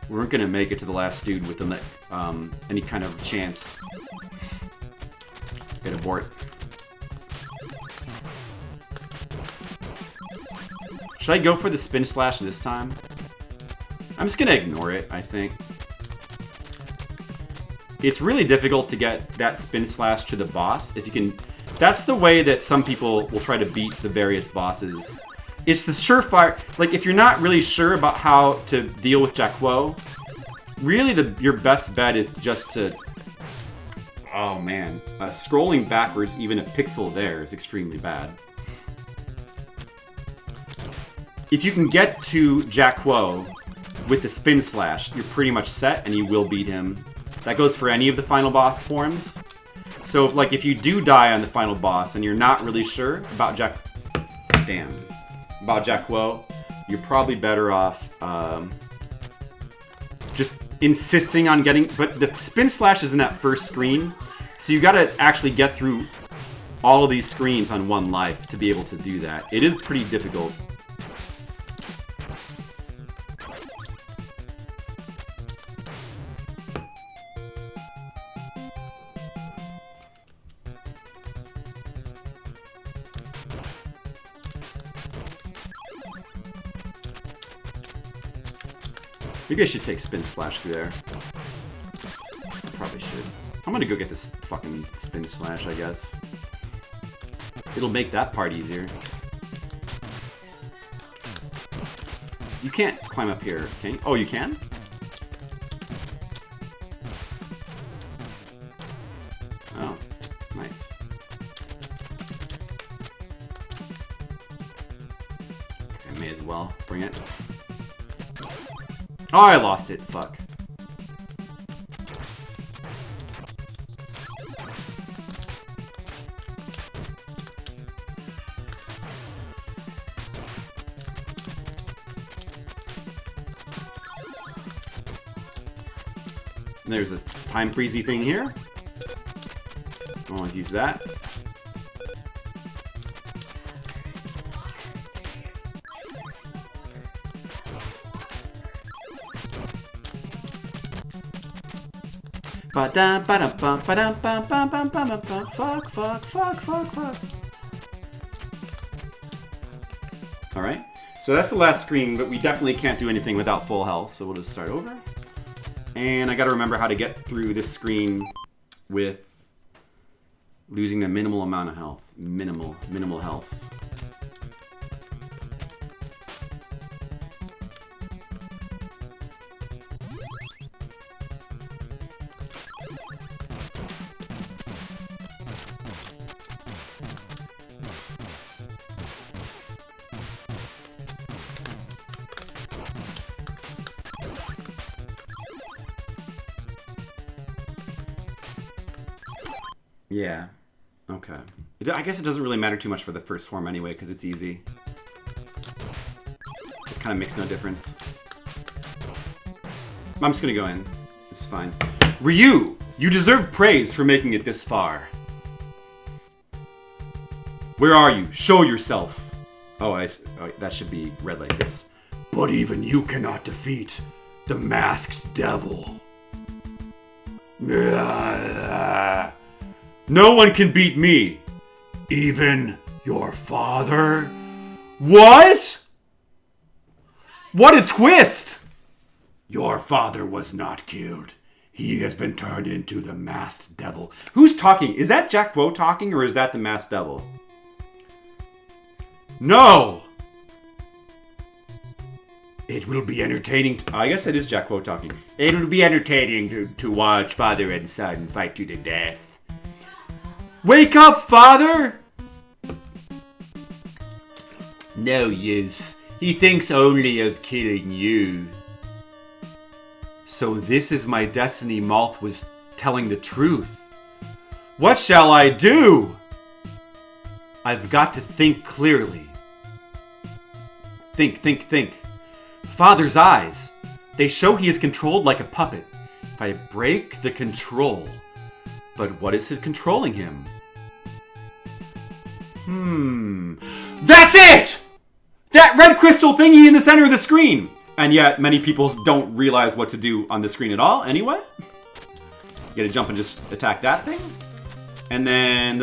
We weren't gonna make it to the last dude with any kind of chance. Get abort. Should I go for the spin slash this time? I'm just gonna ignore it, I think. It's really difficult to get that spin slash to the boss. If you can... That's the way that some people will try to beat the various bosses. It's the surefire... Like, if you're not really sure about how to deal with Jaquo, really your best bet is just to... Oh, man. Scrolling backwards, even a pixel there, is extremely bad. If you can get to Jaquo with the spin slash, you're pretty much set and you will beat him. That goes for any of the final boss forms. So if you do die on the final boss and you're not really sure about Jaquo, you're probably better off just insisting on getting... But the spin slash is in that first screen, so you gotta actually get through all of these screens on one life to be able to do that. It is pretty difficult. Maybe I should take Spin Splash through there. Probably should. I'm gonna go get this fucking Spin Slash, I guess. It'll make that part easier. You can't climb up here, can you? Oh, you can? Oh, nice. Guess I may as well bring it. Oh, I lost it. Fuck. And there's a time freezy thing here. I'll always use that. Fuck. Alright. So that's the last screen, but we definitely can't do anything without full health, so we'll just start over. And I gotta remember how to get through this screen with losing the minimal amount of health. Minimal health. Yeah. Okay. I guess it doesn't really matter too much for the first form anyway, because it's easy. It kind of makes no difference. I'm just gonna go in. It's fine. Ryu! You deserve praise for making it this far. Where are you? Show yourself. Oh, that should be read like this. But even you cannot defeat the masked devil. No one can beat me. Even your father? What? What a twist! Your father was not killed. He has been turned into the masked devil. Who's talking? Is that Jack Quo talking, or is that the masked devil? No! It will be entertaining. I guess it is Jack Quo talking. It will be entertaining to watch father and son fight to the death. Wake up, father! No use. He thinks only of killing you. So this is my destiny. Malth was telling the truth. What shall I do? I've got to think clearly. Think. Father's eyes. They show he is controlled like a puppet. If I break the control. But what is it controlling him? That's it! That red crystal thingy in the center of the screen! And yet, many people don't realize what to do on the screen at all, anyway. You gotta jump and just attack that thing. And then,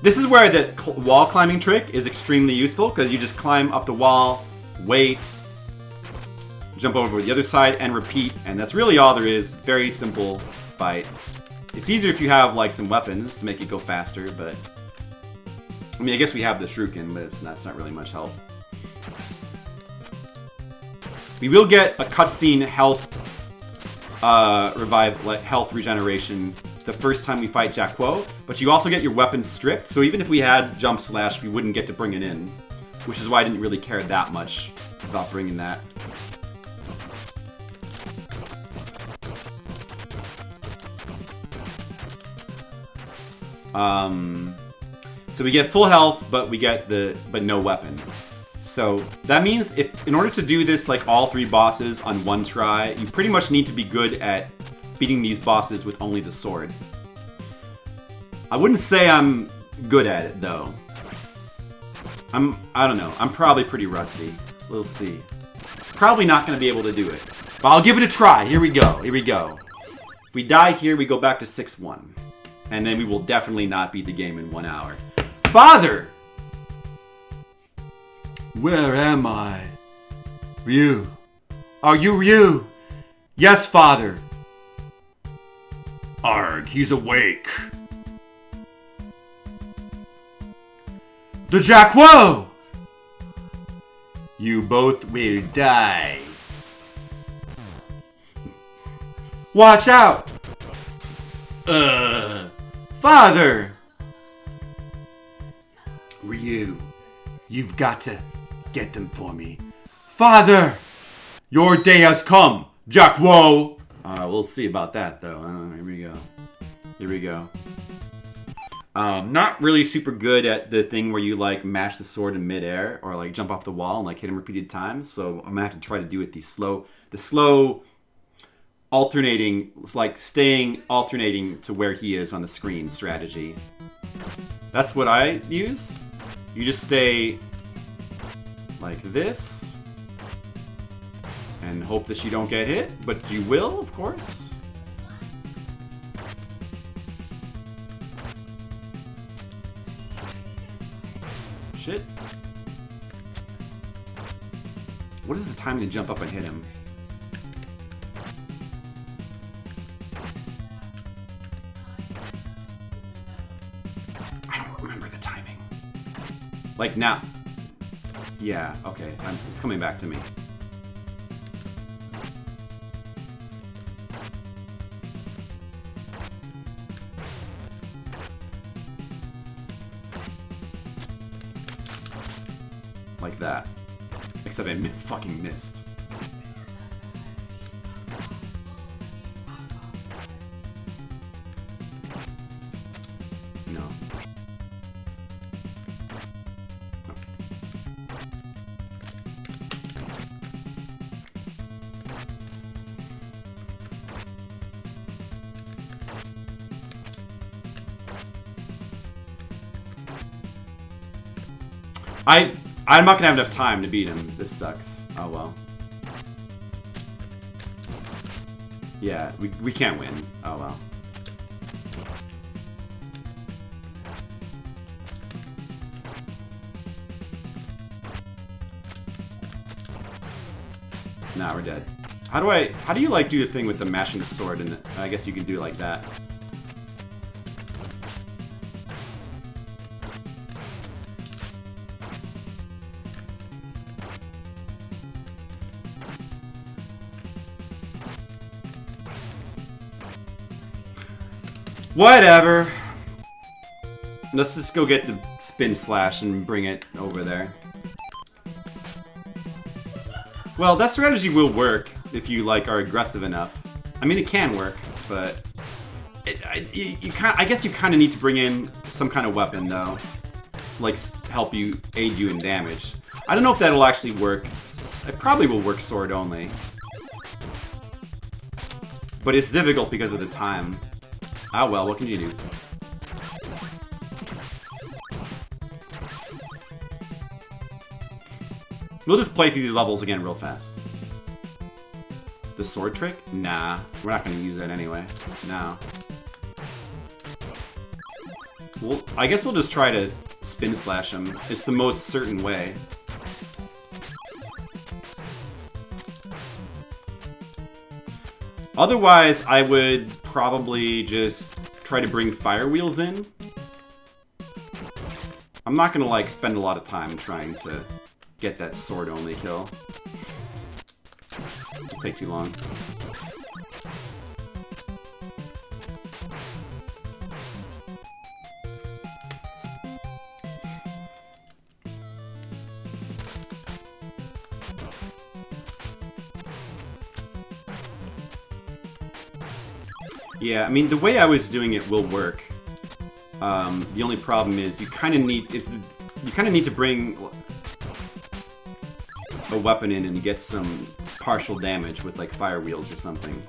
this is where the wall climbing trick is extremely useful, because you just climb up the wall, wait, jump over to the other side, and repeat. And that's really all there is. Very simple fight. It's easier if you have, like, some weapons to make it go faster, but... I mean, I guess we have the Shuriken, but that's not really much help. We will get a cutscene health health regeneration the first time we fight Jack Quo, but you also get your weapons stripped, so even if we had Jump Slash, we wouldn't get to bring it in, which is why I didn't really care that much about bringing that. So we get full health, but we get but no weapon. So that means in order to do this like all three bosses on one try, you pretty much need to be good at beating these bosses with only the sword. I wouldn't say I'm good at it though. I don't know. I'm probably pretty rusty. We'll see. Probably not going to be able to do it. But I'll give it a try. Here we go. If we die here, we go back to 6-1. And then we will definitely not beat the game in 1 hour. Father! Where am I? Ryu, Are you Ryu? Yes, father. Arg, he's awake. The Jack Woe! You both will die. Watch out! Father! Ryu, you've got to get them for me. Father! Your day has come, Jack Woe! We'll see about that, though. Here we go. Here we go. Not really super good at the thing where you, like, mash the sword in midair or, like, jump off the wall and, like, hit him repeated times. So I'm gonna have to try to do it the slow alternating, like, alternating to where he is on the screen strategy. That's what I use. You just stay like this and hope that you don't get hit, but you will, of course. Shit. What is the timing to jump up and hit him? I don't remember the timing. Like now. Yeah, okay. It's coming back to me. Like that. Except I fucking missed. No. I'm not gonna have enough time to beat him. This sucks. Oh well. Yeah, we can't win. Oh well. Nah, we're dead. How do you like do the thing with the mashing the sword? And I guess you can do it like that. Whatever. Let's just go get the spin slash and bring it over there. Well, that strategy will work if you like are aggressive enough. I mean, it can work, but I guess you kind of need to bring in some kind of weapon though, to like help you aid you in damage. I don't know if that'll actually work. It probably will work sword only, but it's difficult because of the time. Ah well, what can you do? We'll just play through these levels again real fast. The sword trick? Nah, we're not gonna use that anyway. No. Well, I guess we'll just try to spin slash him. It's the most certain way. Otherwise, I would probably just try to bring fire wheels in. I'm not gonna like spend a lot of time trying to get that sword only kill. It'll take too long. Yeah, I mean, the way I was doing it will work. The only problem is you kind of need to bring a weapon in and you get some partial damage with like fire wheels or something,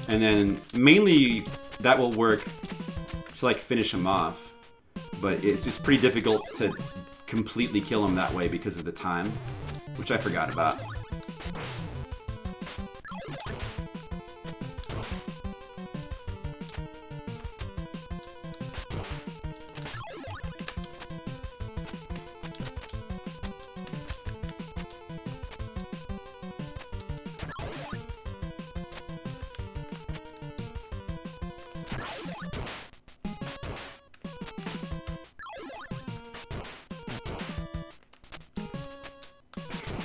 and then mainly that will work to like finish him off. But it's just pretty difficult to completely kill him that way because of the time, which I forgot about.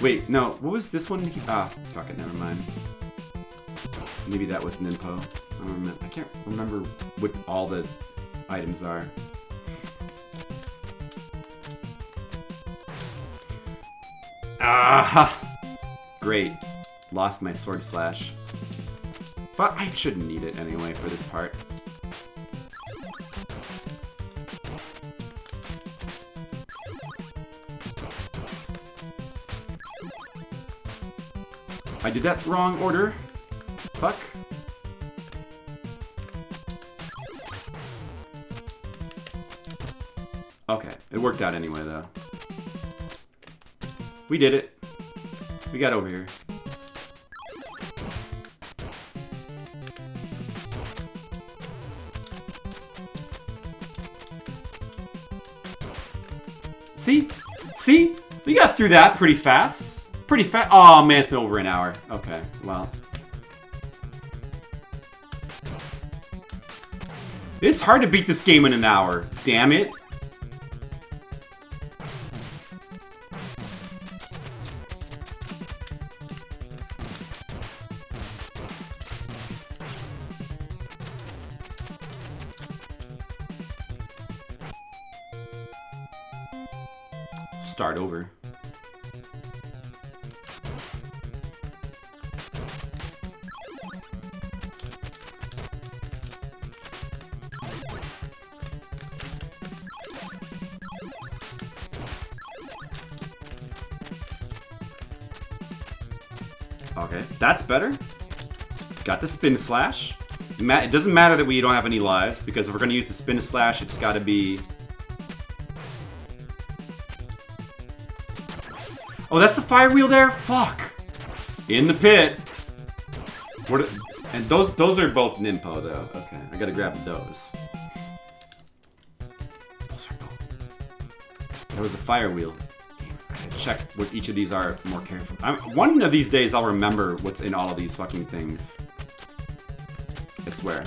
Wait, no. What was this one? Ah, fuck it. Never mind. Maybe that was Ninpo. I can't remember what all the items are. Ah! Great. Lost my sword slash. But I shouldn't need it anyway for this part. I did that wrong order. Fuck. Okay, it worked out anyway though. We did it. We got over here. See? See? We got through that pretty fast. Pretty fast. Oh man, it's been over an hour. Okay, well. It's hard to beat this game in an hour. Damn it. Start over. Okay, that's better. Got the spin slash. It doesn't matter that we don't have any lives, because if we're going to use the spin slash, it's got to be... Oh, that's the fire wheel there? Fuck! In the pit. What are, and those are both Ninpo, though. Okay, I gotta grab those. Those are both. That was a fire wheel. Damn, I gotta check what each of these are more carefully. One of these days, I'll remember what's in all of these fucking things. I swear.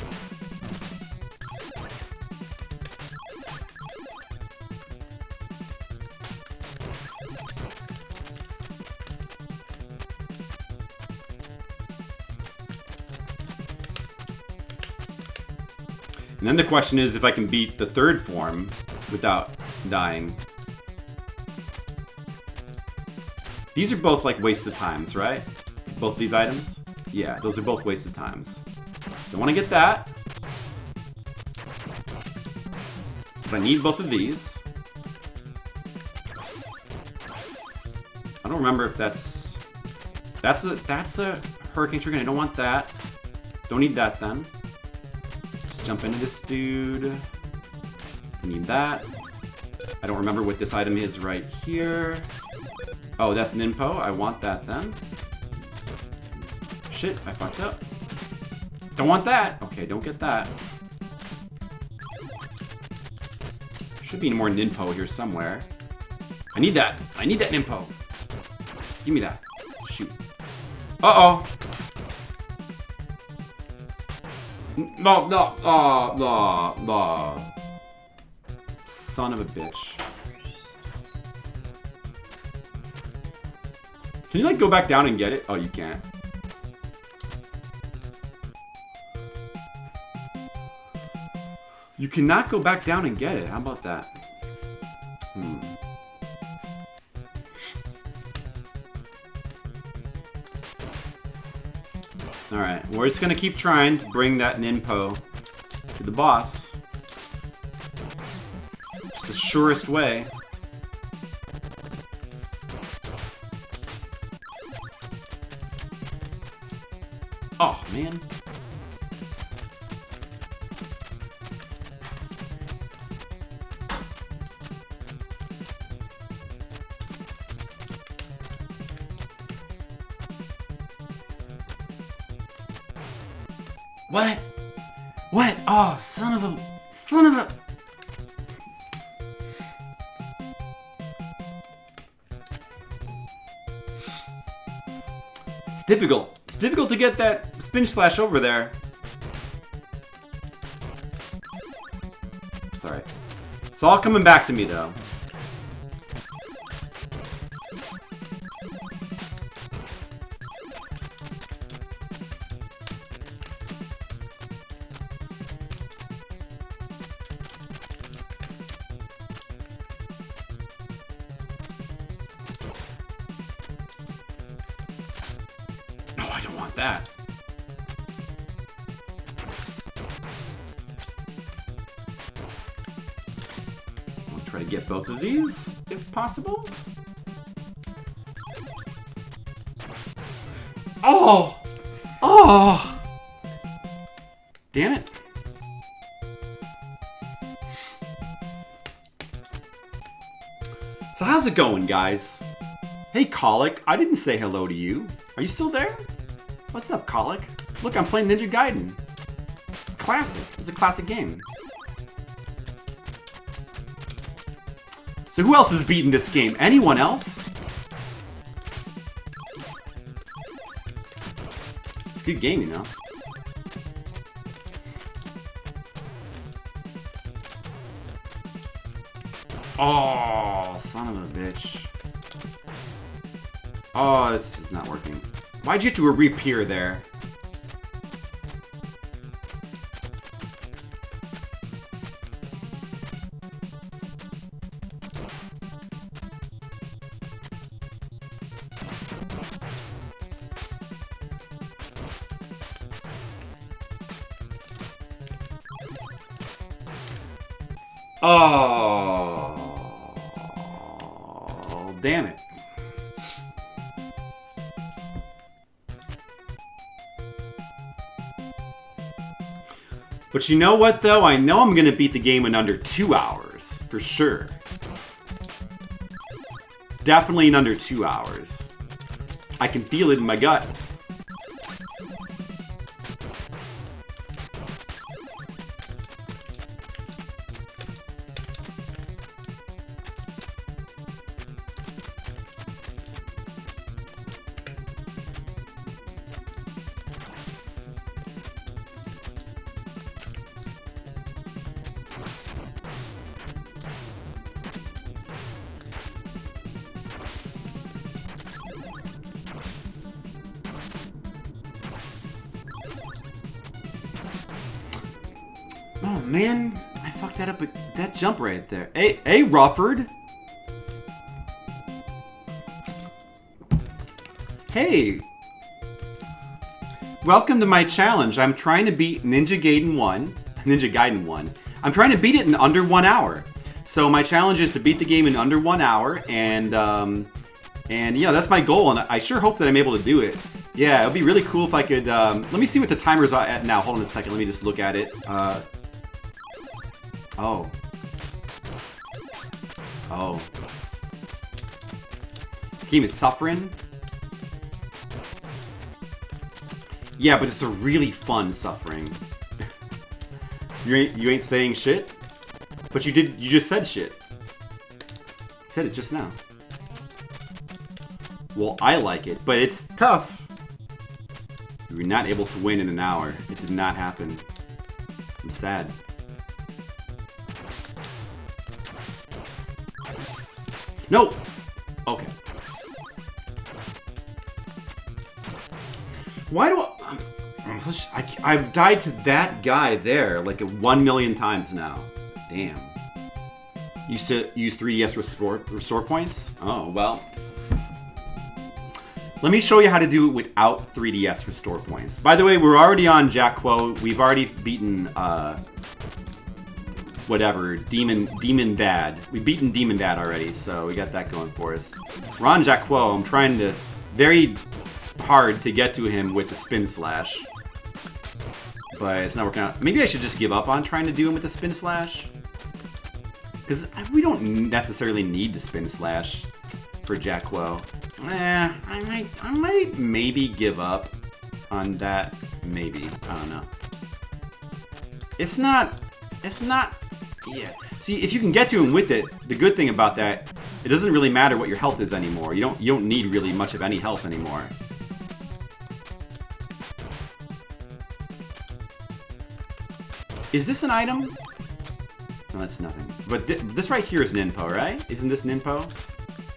And then the question is if I can beat the third form without dying. These are both like wasted times, right? Both these items? Yeah, those are both wasted times. Don't want to get that. But I need both of these. I don't remember if that's... That's a Hurricane Shuriken. I don't want that. Don't need that then. Jump into this dude. Need that. I don't remember what this item is right here. Oh, that's Ninpo. I want that then. Shit, I fucked up. Don't want that. Okay, don't get that. Should be more Ninpo here somewhere. I need that. I need that Ninpo. Give me that. Shoot. Uh-oh. No, no, no. Son of a bitch. Can you, like, go back down and get it? Oh, you can't. You cannot go back down and get it. How about that? Alright, we're just gonna keep trying to bring that Ninpo to the boss. It's the surest way. Oh, man. What? What? Oh, son of a... It's difficult. It's difficult to get that spin slash over there. It's alright. It's all coming back to me, though. I don't want that. I'll try to get both of these, if possible. Oh! Oh! Damn it. So how's it going, guys? Hey, Colic, I didn't say hello to you. Are you still there? What's up, Colic? Look, I'm playing Ninja Gaiden. Classic. It's a classic game. So who else has beaten this game? Anyone else? It's a good game, you know. Oh, son of a bitch. Oh, this is not working. Why'd you have to reappear there? Oh, damn it. But you know what, though? I know I'm going to beat the game in under 2 hours. For sure. Definitely in under 2 hours. I can feel it in my gut. Oh man, I fucked that up. That jump right there. Hey, Rufford. Hey. Welcome to my challenge. I'm trying to beat Ninja Gaiden 1. I'm trying to beat it in under 1 hour. So my challenge is to beat the game in under 1 hour, and yeah, that's my goal, and I sure hope that I'm able to do it. Yeah, it would be really cool if I could. Let me see what the timer's at now. Hold on a second. Let me just look at it. Oh. This game is suffering. Yeah, but it's a really fun suffering. You ain't saying shit? But you just said shit. You said it just now. Well, I like it, but it's tough. You were not able to win in an hour. It did not happen. I'm sad. No! Okay. Why do I've died to that guy there like 1 million times now. Damn. Used to use 3DS restore points? Oh, well. Let me show you how to do it without 3DS restore points. By the way, we're already on Jackquo. We've already beaten, whatever, Demon Dad. We've beaten Demon Dad already, so we got that going for us. We're on Jackquo. I'm trying to very hard to get to him with the Spin Slash. But it's not working out. Maybe I should just give up on trying to do him with the Spin Slash. Because we don't necessarily need the Spin Slash for Jackquo. I might maybe give up on that. Maybe. I don't know. It's not, yeah. See, if you can get to him with it, the good thing about that, it doesn't really matter what your health is anymore. You don't need really much of any health anymore. Is this an item? No, that's nothing. But this right here is Ninpo, right? Isn't this Ninpo?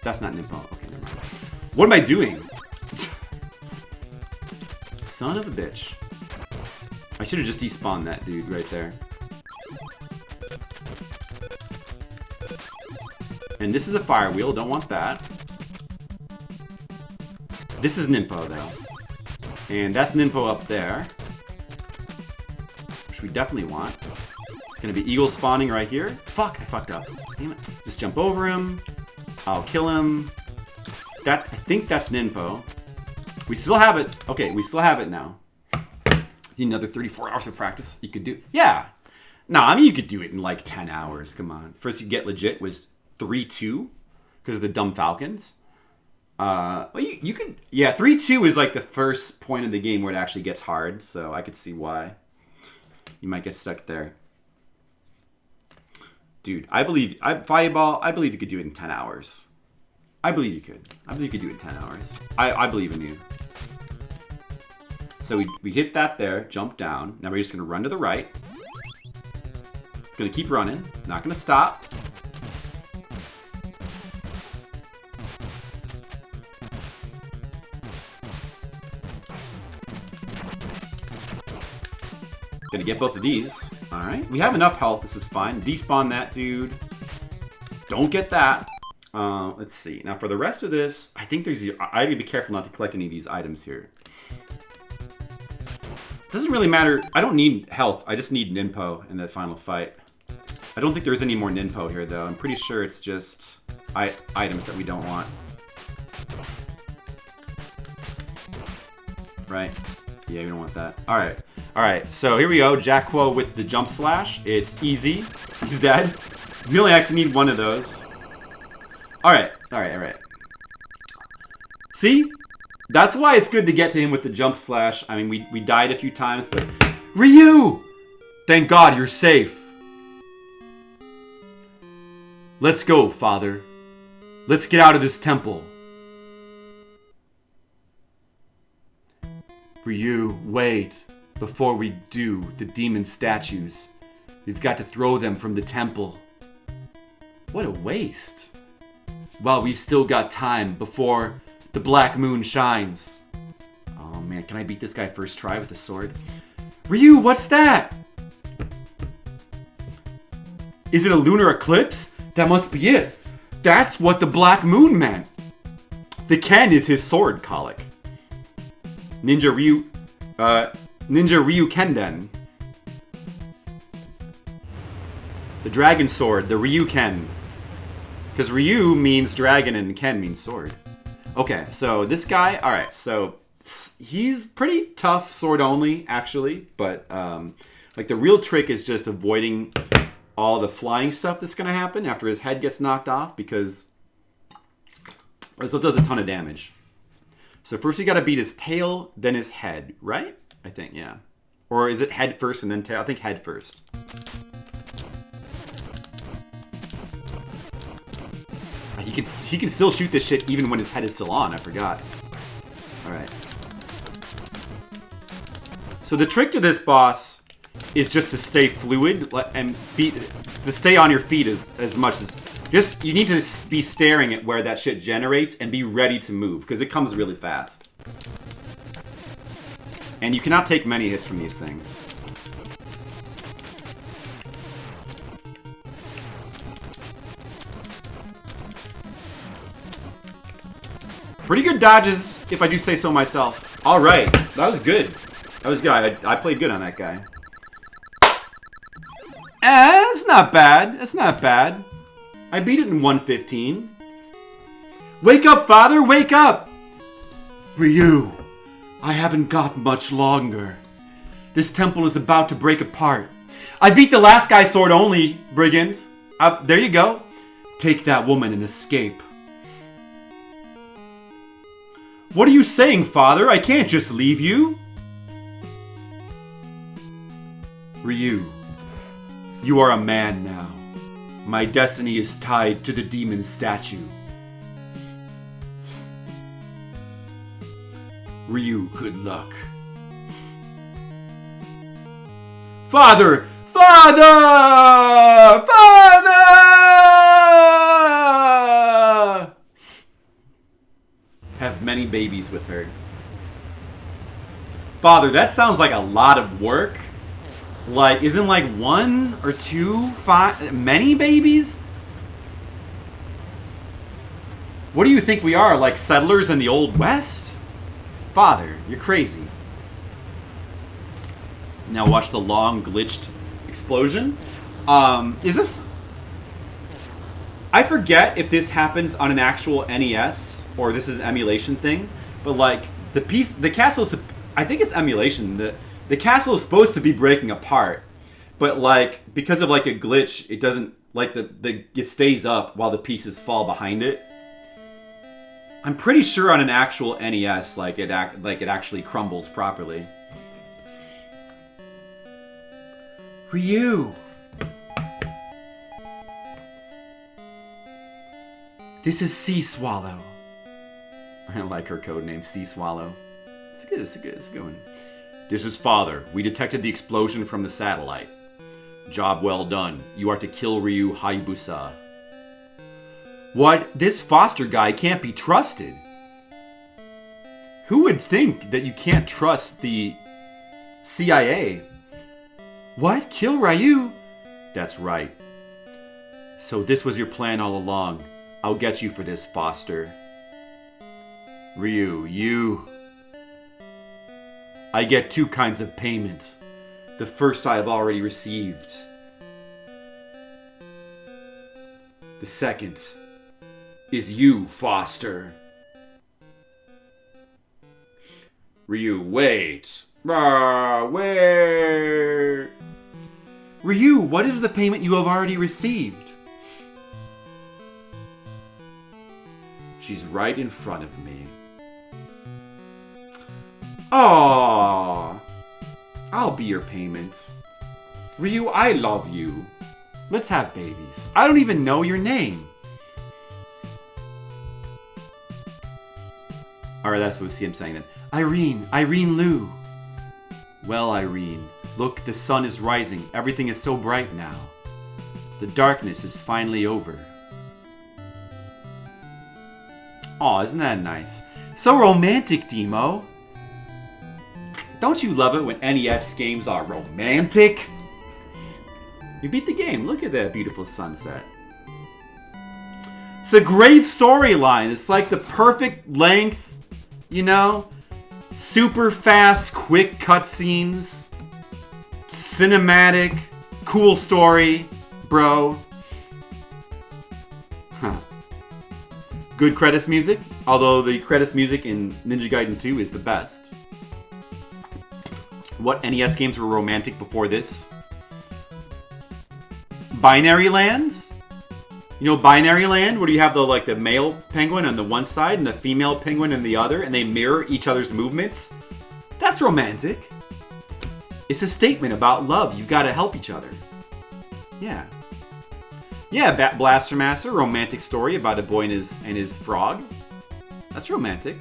That's not Ninpo. Okay, never mind. What am I doing? Son of a bitch. I should have just despawned that dude right there. And this is a fire wheel. Don't want that. This is Ninpo, though. And that's Ninpo up there. Which we definitely want. It's gonna be eagle spawning right here. Fuck, I fucked up. Damn it. Just jump over him. I'll kill him. I think that's Ninpo. We still have it. Okay, we still have it now. Another 34 hours of practice you could do. Yeah. No, I mean, you could do it in like 10 hours. Come on. First you get legit was 3-2 because of the dumb Falcons. Well, you could... Yeah, 3-2 is like the first point of the game where it actually gets hard, so I could see why you might get stuck there. Dude, Fireball, I believe you could do it in 10 hours. I believe you could. I believe you could do it in 10 hours. I believe in you. So we hit that there, jump down. Now we're just going to run to the right. Going to keep running. Not going to stop. Gonna get both of these. Alright. We have enough health. This is fine. Despawn that dude. Don't get that. Let's see. Now for the rest of this, I think there's... I gotta be careful not to collect any of these items here. Doesn't really matter. I don't need health. I just need Ninpo in the final fight. I don't think there's any more Ninpo here, though. I'm pretty sure it's just items that we don't want. Right? Yeah, we don't want that. Alright. Alright, so here we go. Jackquo with the jump slash. It's easy. He's dead. We only actually need one of those. Alright. Alright, alright. See? That's why it's good to get to him with the jump slash. I mean, we died a few times, but... Ryu! Thank God you're safe. Let's go, father. Let's get out of this temple. Ryu, wait. Before we do the demon statues, we've got to throw them from the temple. What a waste. Well, we've still got time before the black moon shines. Oh man, can I beat this guy first try with the sword? Ryu, what's that? Is it a lunar eclipse? That must be it. That's what the black moon meant. The Ken is his sword, Colic. Ninja Ryuukenden. The dragon sword, the Ryuuken. Because Ryu means dragon and Ken means sword. Okay, so this guy, alright, so he's pretty tough sword only, actually. But, like, the real trick is just avoiding all the flying stuff that's going to happen after his head gets knocked off, because this does a ton of damage. So first we got to beat his tail, then his head, right? I think, yeah. Or is it head first and then tail? I think head first. He can still shoot this shit even when his head is still on. I forgot. All right. So the trick to this boss is just to stay fluid and to stay on your feet as much as just you need to be staring at where that shit generates and be ready to move because it comes really fast. And you cannot take many hits from these things. Pretty good dodges, if I do say so myself. All right, that was good. That was good. I played good on that guy. That's not bad. That's not bad. I beat it in 1:15. Wake up, father! Wake up! Ryu, I haven't got much longer. This temple is about to break apart. I beat the last guy sword only, brigand. There you go. Take that woman and escape. What are you saying, father? I can't just leave you. Ryu, you are a man now. My destiny is tied to the demon statue. Ryu, good luck. Father! Father! Father! Have many babies with her. Father, that sounds like a lot of work. Like, isn't like 1 or 2, 5, many babies? What do you think we are, like settlers in the Old West? Father, you're crazy. Now watch the long glitched explosion. Is this... I forget if this happens on an actual NES or this is an emulation thing, but like the castle is, I think it's emulation. The castle is supposed to be breaking apart, but like because of like a glitch, it doesn't like it stays up while the pieces fall behind it. I'm pretty sure on an actual NES, like it actually crumbles properly. Ryu. This is Sea Swallow. I like her code name, Sea Swallow. It's a good one. This is Father. We detected the explosion from the satellite. Job well done. You are to kill Ryu Hayabusa. What? This Foster guy can't be trusted. Who would think that you can't trust the CIA? What? Kill Ryu? That's right. So this was your plan all along. I'll get you for this, Foster. Ryu, you... I get two kinds of payment. The first I have already received. The second is you, Foster. Ryu, wait. Wait. Ryu, what is the payment you have already received? She's right in front of me. Aww. I'll be your payment. Ryu, I love you. Let's have babies. I don't even know your name. Alright, that's what we see him saying then. Irene Liu. Well, Irene, look, the sun is rising. Everything is so bright now. The darkness is finally over. Aw, isn't that nice? So romantic, Demo. Don't you love it when NES games are romantic? You beat the game. Look at that beautiful sunset. It's a great storyline. It's like the perfect length, you know? Super fast, quick cutscenes. Cinematic. Cool story, bro. Huh. Good credits music, although the credits music in Ninja Gaiden 2 is the best. What NES games were romantic before this? Binary Land? You know Binary Land, where you have the male penguin on the one side and the female penguin on the other, and they mirror each other's movements? That's romantic. It's a statement about love. You've got to help each other. Yeah. Yeah, Blaster Master, romantic story about a boy and his frog. That's romantic.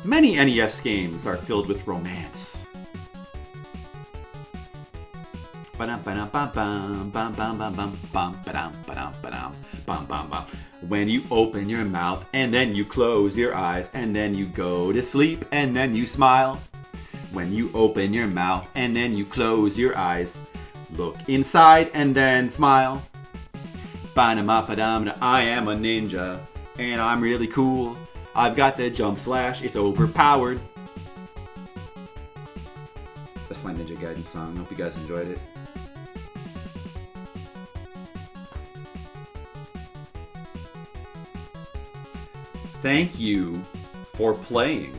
Many NES games are filled with romance. When you open your mouth and then you close your eyes and then you go to sleep and then you smile. When you open your mouth and then you close your eyes. Look inside and then smile. I am a ninja and I'm really cool. I've got the jump slash, it's overpowered. That's my Ninja Gaiden song. I hope you guys enjoyed it. Thank you for playing.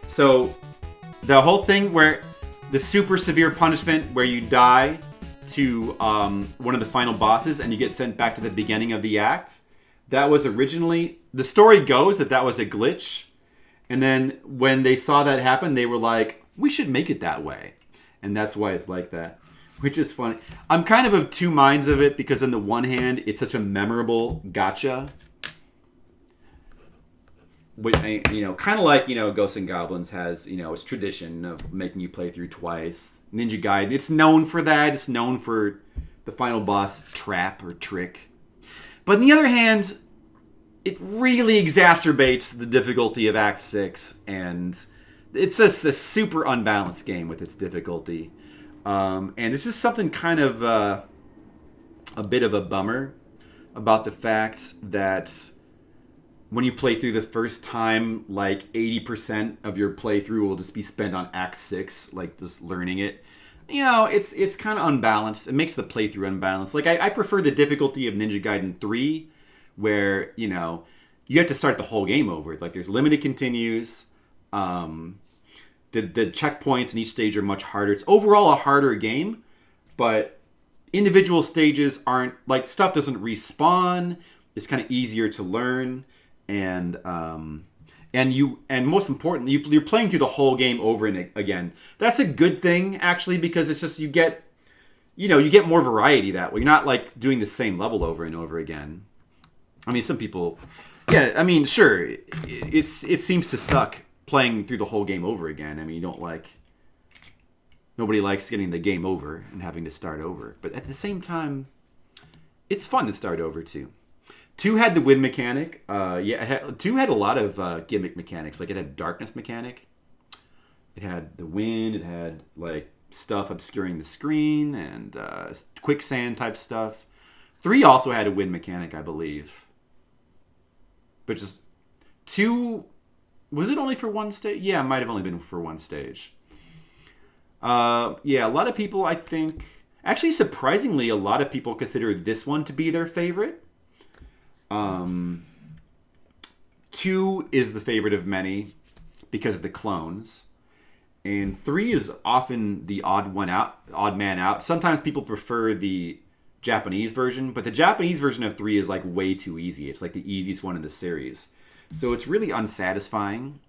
So, the whole thing where the super severe punishment where you die to one of the final bosses and you get sent back to the beginning of the act, that was originally... The story goes that was a glitch. And then when they saw that happen, they were like, we should make it that way. And that's why it's like that. Which is funny. I'm kind of two minds of it because on the one hand, it's such a memorable gotcha. Kind of like, Ghosts and Goblins has, its tradition of making you play through twice. Ninja Gaiden, it's known for that. It's known for the final boss trap or trick. But on the other hand, it really exacerbates the difficulty of Act 6. And it's just a super unbalanced game with its difficulty. And it's just something kind of a bit of a bummer about the fact that when you play through the first time, like 80% of your playthrough will just be spent on Act 6, like just learning it. You know, it's kind of unbalanced. It makes the playthrough unbalanced. Like, I prefer the difficulty of Ninja Gaiden 3, where, you know, you have to start the whole game over. Like, there's limited continues. The checkpoints in each stage are much harder. It's overall a harder game, but individual stages aren't, like, stuff doesn't respawn. It's kind of easier to learn. And most importantly, you're playing through the whole game over and again. That's a good thing, actually, because it's just you get more variety that way. You're not like doing the same level over and over again. I mean, some people, yeah. I mean, sure, it seems to suck playing through the whole game over again. I mean, nobody likes getting the game over and having to start over. But at the same time, it's fun to start over too. 2 had the wind mechanic. 2 had a lot of gimmick mechanics. Like, it had darkness mechanic. It had the wind. It had, like, stuff obscuring the screen and quicksand type stuff. 3 also had a wind mechanic, I believe. But just 2... Was it only for one stage? Yeah, it might have only been for one stage. A lot of people, I think... Actually, surprisingly, a lot of people consider this one to be their favorite. 2 is the favorite of many because of the clones, and 3 is often the odd man out. Sometimes people prefer the Japanese version, but the Japanese version of 3 is like way too easy. It's like the easiest one in the series, so it's really unsatisfying.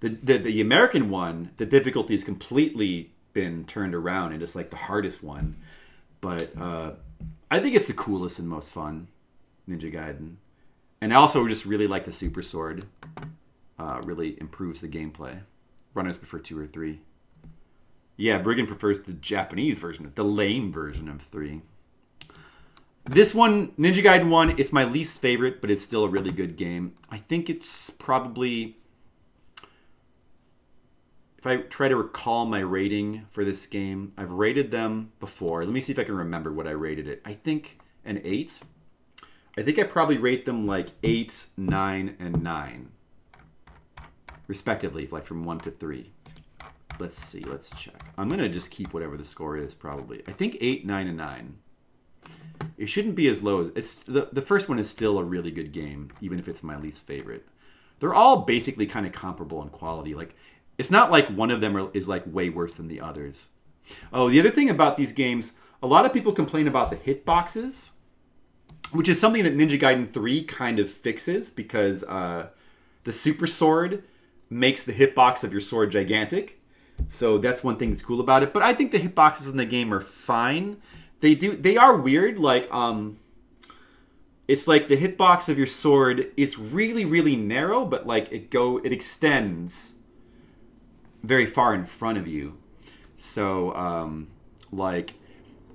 The American one, the difficulty has completely been turned around and it's like the hardest one, but I think it's the coolest and most fun Ninja Gaiden. And I also just really like the Super Sword. Really improves the gameplay. Runners prefer 2 or 3. Yeah, Brigand prefers the Japanese version, the lame version of 3. This one, Ninja Gaiden 1, it's my least favorite, but it's still a really good game. I think it's probably... If I try to recall my rating for this game, I've rated them before. Let me see if I can remember what I rated it. I think an 8. I think I probably rate them like 8, 9, and 9. Respectively, like from 1 to 3. Let's see, let's check. I'm going to just keep whatever the score is, probably. I think 8, 9, and 9. It shouldn't be as low as... The first one is still a really good game, even if it's my least favorite. They're all basically kind of comparable in quality. Like, it's not like one of them is like way worse than the others. Oh, the other thing about these games, a lot of people complain about the hitboxes, which is something that Ninja Gaiden 3 kind of fixes, because the Super Sword makes the hitbox of your sword gigantic. So that's one thing that's cool about it. But I think the hitboxes in the game are fine. They are weird. Like, it's like the hitbox of your sword is really, really narrow, but like it extends very far in front of you. So, like...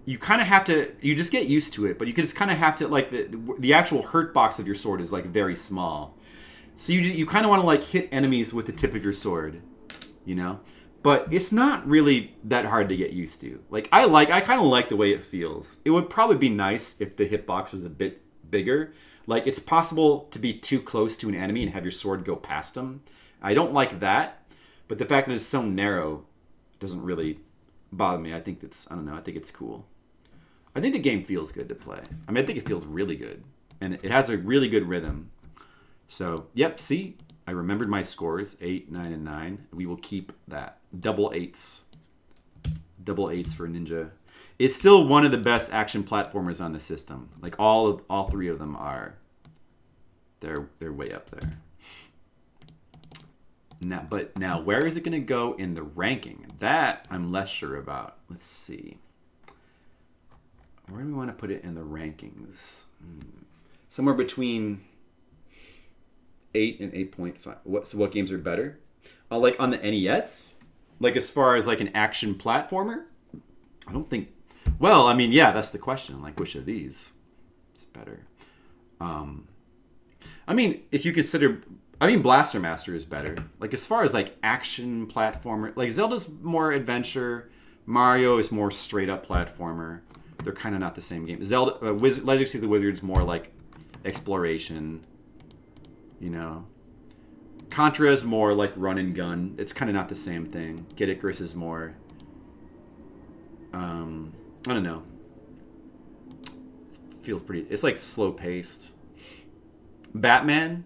You kind of have to, you just get used to it, but you just kind of have to, like, the actual hurt box of your sword is, like, very small. So you kind of want to, like, hit enemies with the tip of your sword, you know? But it's not really that hard to get used to. Like, I kind of like the way it feels. It would probably be nice if the hitbox was a bit bigger. Like, it's possible to be too close to an enemy and have your sword go past them. I don't like that, but the fact that it's so narrow doesn't really bother me. I think I think it's cool. I think the game feels good to play. I mean, I think it feels really good. And it has a really good rhythm. So, yep, see? I remembered my scores, 8, 9, and 9. We will keep that. Double 8s. Double 8s for Ninja. It's still one of the best action platformers on the system. Like, all 3 of them are. They're way up there. Now, where is it going to go in the ranking? That I'm less sure about. Let's see. Where do we want to put it in the rankings? Somewhere between 8 and 8.5. So what games are better? Like on the NES? Like as far as like an action platformer? I don't think... Well, I mean, yeah, that's the question. Like, which of these is better? I mean, if you consider... I mean, Blaster Master is better. Like, as far as, like, action platformer... Like, Zelda's more adventure. Mario is more straight-up platformer. They're kind of not the same game. Zelda... Legacy of the Wizard's more, like, exploration. you know. Contra is more like run and gun. It's kind of not the same thing. Kid Icarus is more... I don't know. Feels pretty... It's like slow-paced. Batman?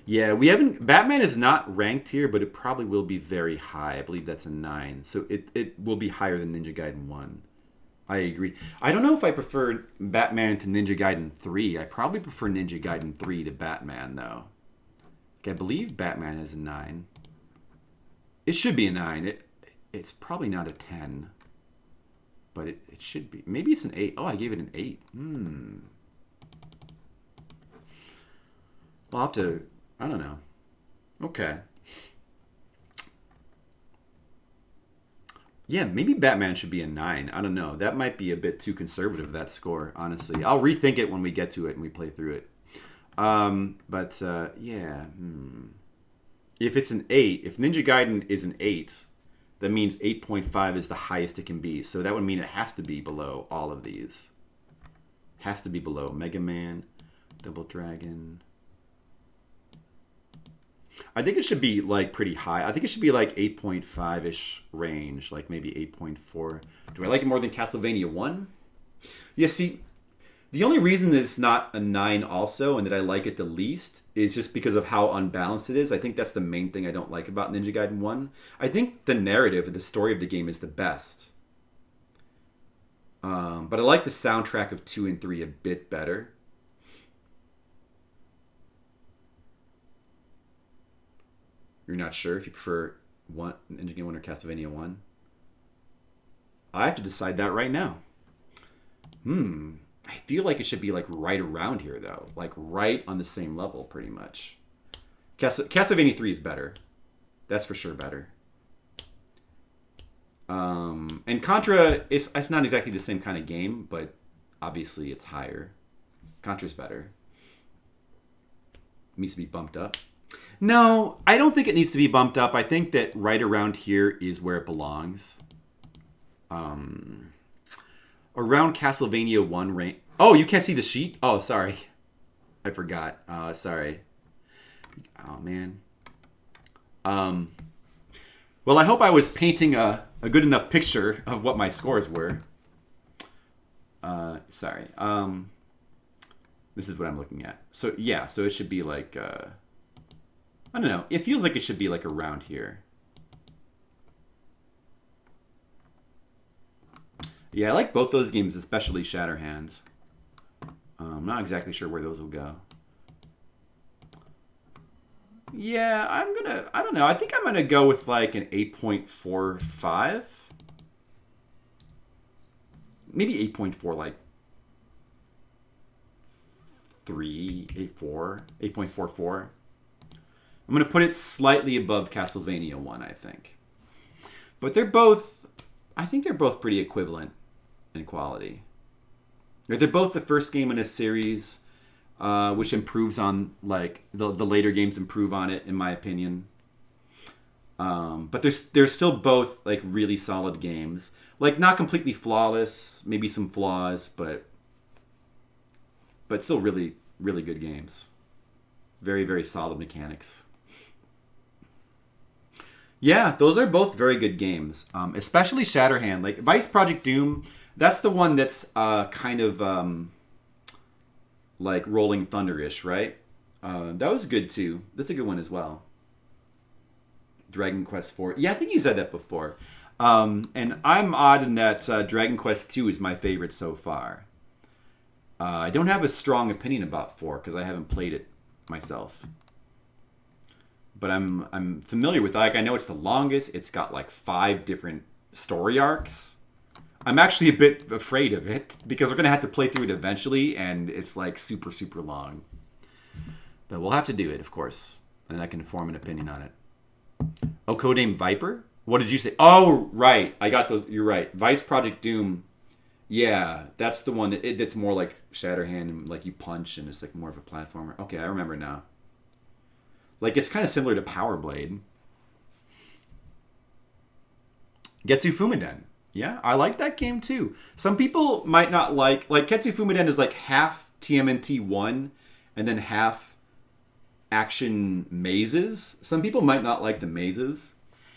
Yeah, we haven't... Batman is not ranked here, but it probably will be very high. I believe that's a 9. So it will be higher than Ninja Gaiden 1. I agree. I don't know if I prefer Batman to Ninja Gaiden 3. I probably prefer Ninja Gaiden 3 to Batman, though. I believe Batman is a 9. It should be a 9. It's probably not a 10. But it should be. Maybe it's an 8. Oh, I gave it an 8. I'll have to... I don't know. Okay. Yeah, maybe Batman should be a 9. I don't know. That might be a bit too conservative, that score, honestly. I'll rethink it when we get to it and we play through it. Yeah. If it's an 8, if Ninja Gaiden is an 8, that means 8.5 is the highest it can be. So that would mean it has to be below all of these. Has to be below Mega Man, Double Dragon. I think it should be like pretty high. I think it should be like 8.5-ish range, like maybe 8.4. Do I like it more than Castlevania 1? Yeah, see, the only reason that it's not a 9 also, and that I like it the least, is just because of how unbalanced it is. I think that's the main thing I don't like about Ninja Gaiden 1. I think the narrative and the story of the game is the best. But I like the soundtrack of 2 and 3 a bit better. You're not sure if you prefer Ninja Gaiden 1 or Castlevania 1? I have to decide that right now. I feel like it should be like right around here, though. Like right on the same level, pretty much. Castlevania 3 is better. That's for sure better. And Contra, it's not exactly the same kind of game, but obviously it's higher. Contra's better. It needs to be bumped up. No, I don't think it needs to be bumped up. I think that right around here is where it belongs. Around Castlevania 1 range. Oh, you can't see the sheet? Oh, sorry. I forgot. Sorry. Oh, man. Well, I hope I was painting a good enough picture of what my scores were. Sorry. This is what I'm looking at. So, yeah. So it should be like... I don't know. It feels like it should be like around here. Yeah, I like both those games, especially Shatterhands. I'm not exactly sure where those will go. Yeah, I don't know. I think I'm gonna go with like an 8.45. Maybe 8.4, like 8.44. I'm going to put it slightly above Castlevania 1, I think. But I think they're both pretty equivalent in quality. They're both the first game in a series, which improves on, like, the later games improve on it, in my opinion. But they're still both, like, really solid games. Like, not completely flawless, maybe some flaws, but still really, really good games. Very, very solid mechanics. Yeah, those are both very good games, especially Shatterhand. Like Vice Project Doom, that's the one that's kind of like Rolling Thunder-ish, right? That was good too. That's a good one as well. Dragon Quest IV. Yeah, I think you said that before. And I'm odd in that Dragon Quest II is my favorite so far. I don't have a strong opinion about 4 because I haven't played it myself. But I'm familiar with it. Like, I know it's the longest. It's got like 5 different story arcs. I'm actually a bit afraid of it because we're gonna have to play through it eventually, and it's like super, super long. But we'll have to do it, of course, and I can form an opinion on it. Oh, Codename Viper? What did you say? Oh, right. I got those. You're right. Vice Project Doom. Yeah, that's the one that's more like Shatterhand, and like you punch, and it's like more of a platformer. Okay, I remember now. Like, it's kind of similar to Power Blade. Getsu Fumiden. Yeah, I like that game too. Some people might not like Ketsu Fumiden is like half TMNT 1 and then half action mazes. Some people might not like the mazes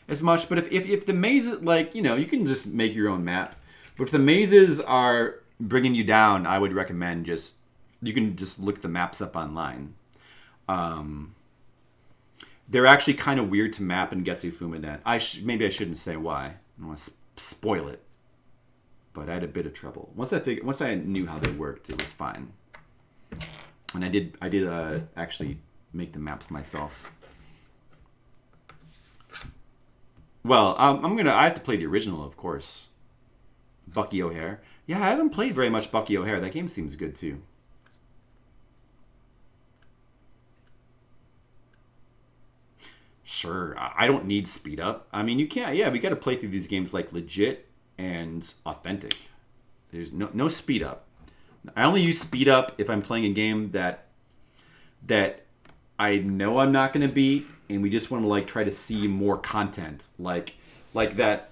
as much, but if the mazes, like, you can just make your own map. But if the mazes are bringing you down, I would recommend you can just look the maps up online. They're actually kind of weird to map in Getsu Fumaden. Maybe I shouldn't say why. I don't want to spoil it. But I had a bit of trouble. Once I knew how they worked, it was fine. And I did actually make the maps myself. Well, I have to play the original, of course. Bucky O'Hare. Yeah, I haven't played very much Bucky O'Hare. That game seems good too. Sure, I don't need speed up. I mean, you can't. Yeah, we got to play through these games like legit and authentic. There's no speed up. I only use speed up if I'm playing a game that I know I'm not going to beat, and we just want to like try to see more content, like that.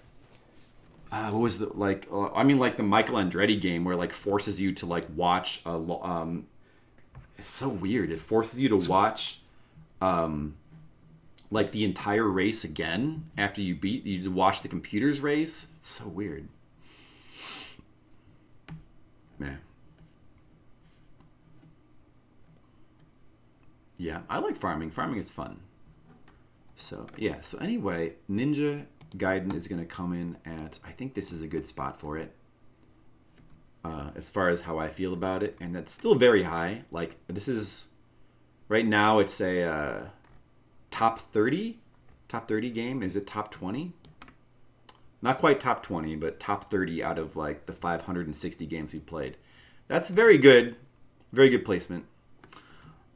What was the like? Like the Michael Andretti game where like forces you to like watch it's so weird. It forces you to watch like the entire race again after you watch the computer's race. It's so weird. Man. Yeah, I like farming. Farming is fun. So, yeah. So anyway, Ninja Gaiden is going to come in at, I think this is a good spot for it. As far as how I feel about it. And that's still very high. Like, this is, right now it's a top 30 game. Is it top 20? Not quite top 20, but top 30 out of like the 560 games we played. That's very good. Very good placement.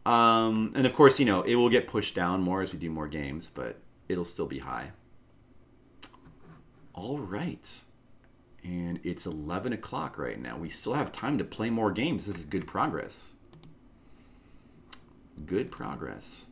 And of course, it will get pushed down more as we do more games, but it'll still be high. All right. And it's 11 o'clock right now. We still have time to play more games. This is good progress. Good progress.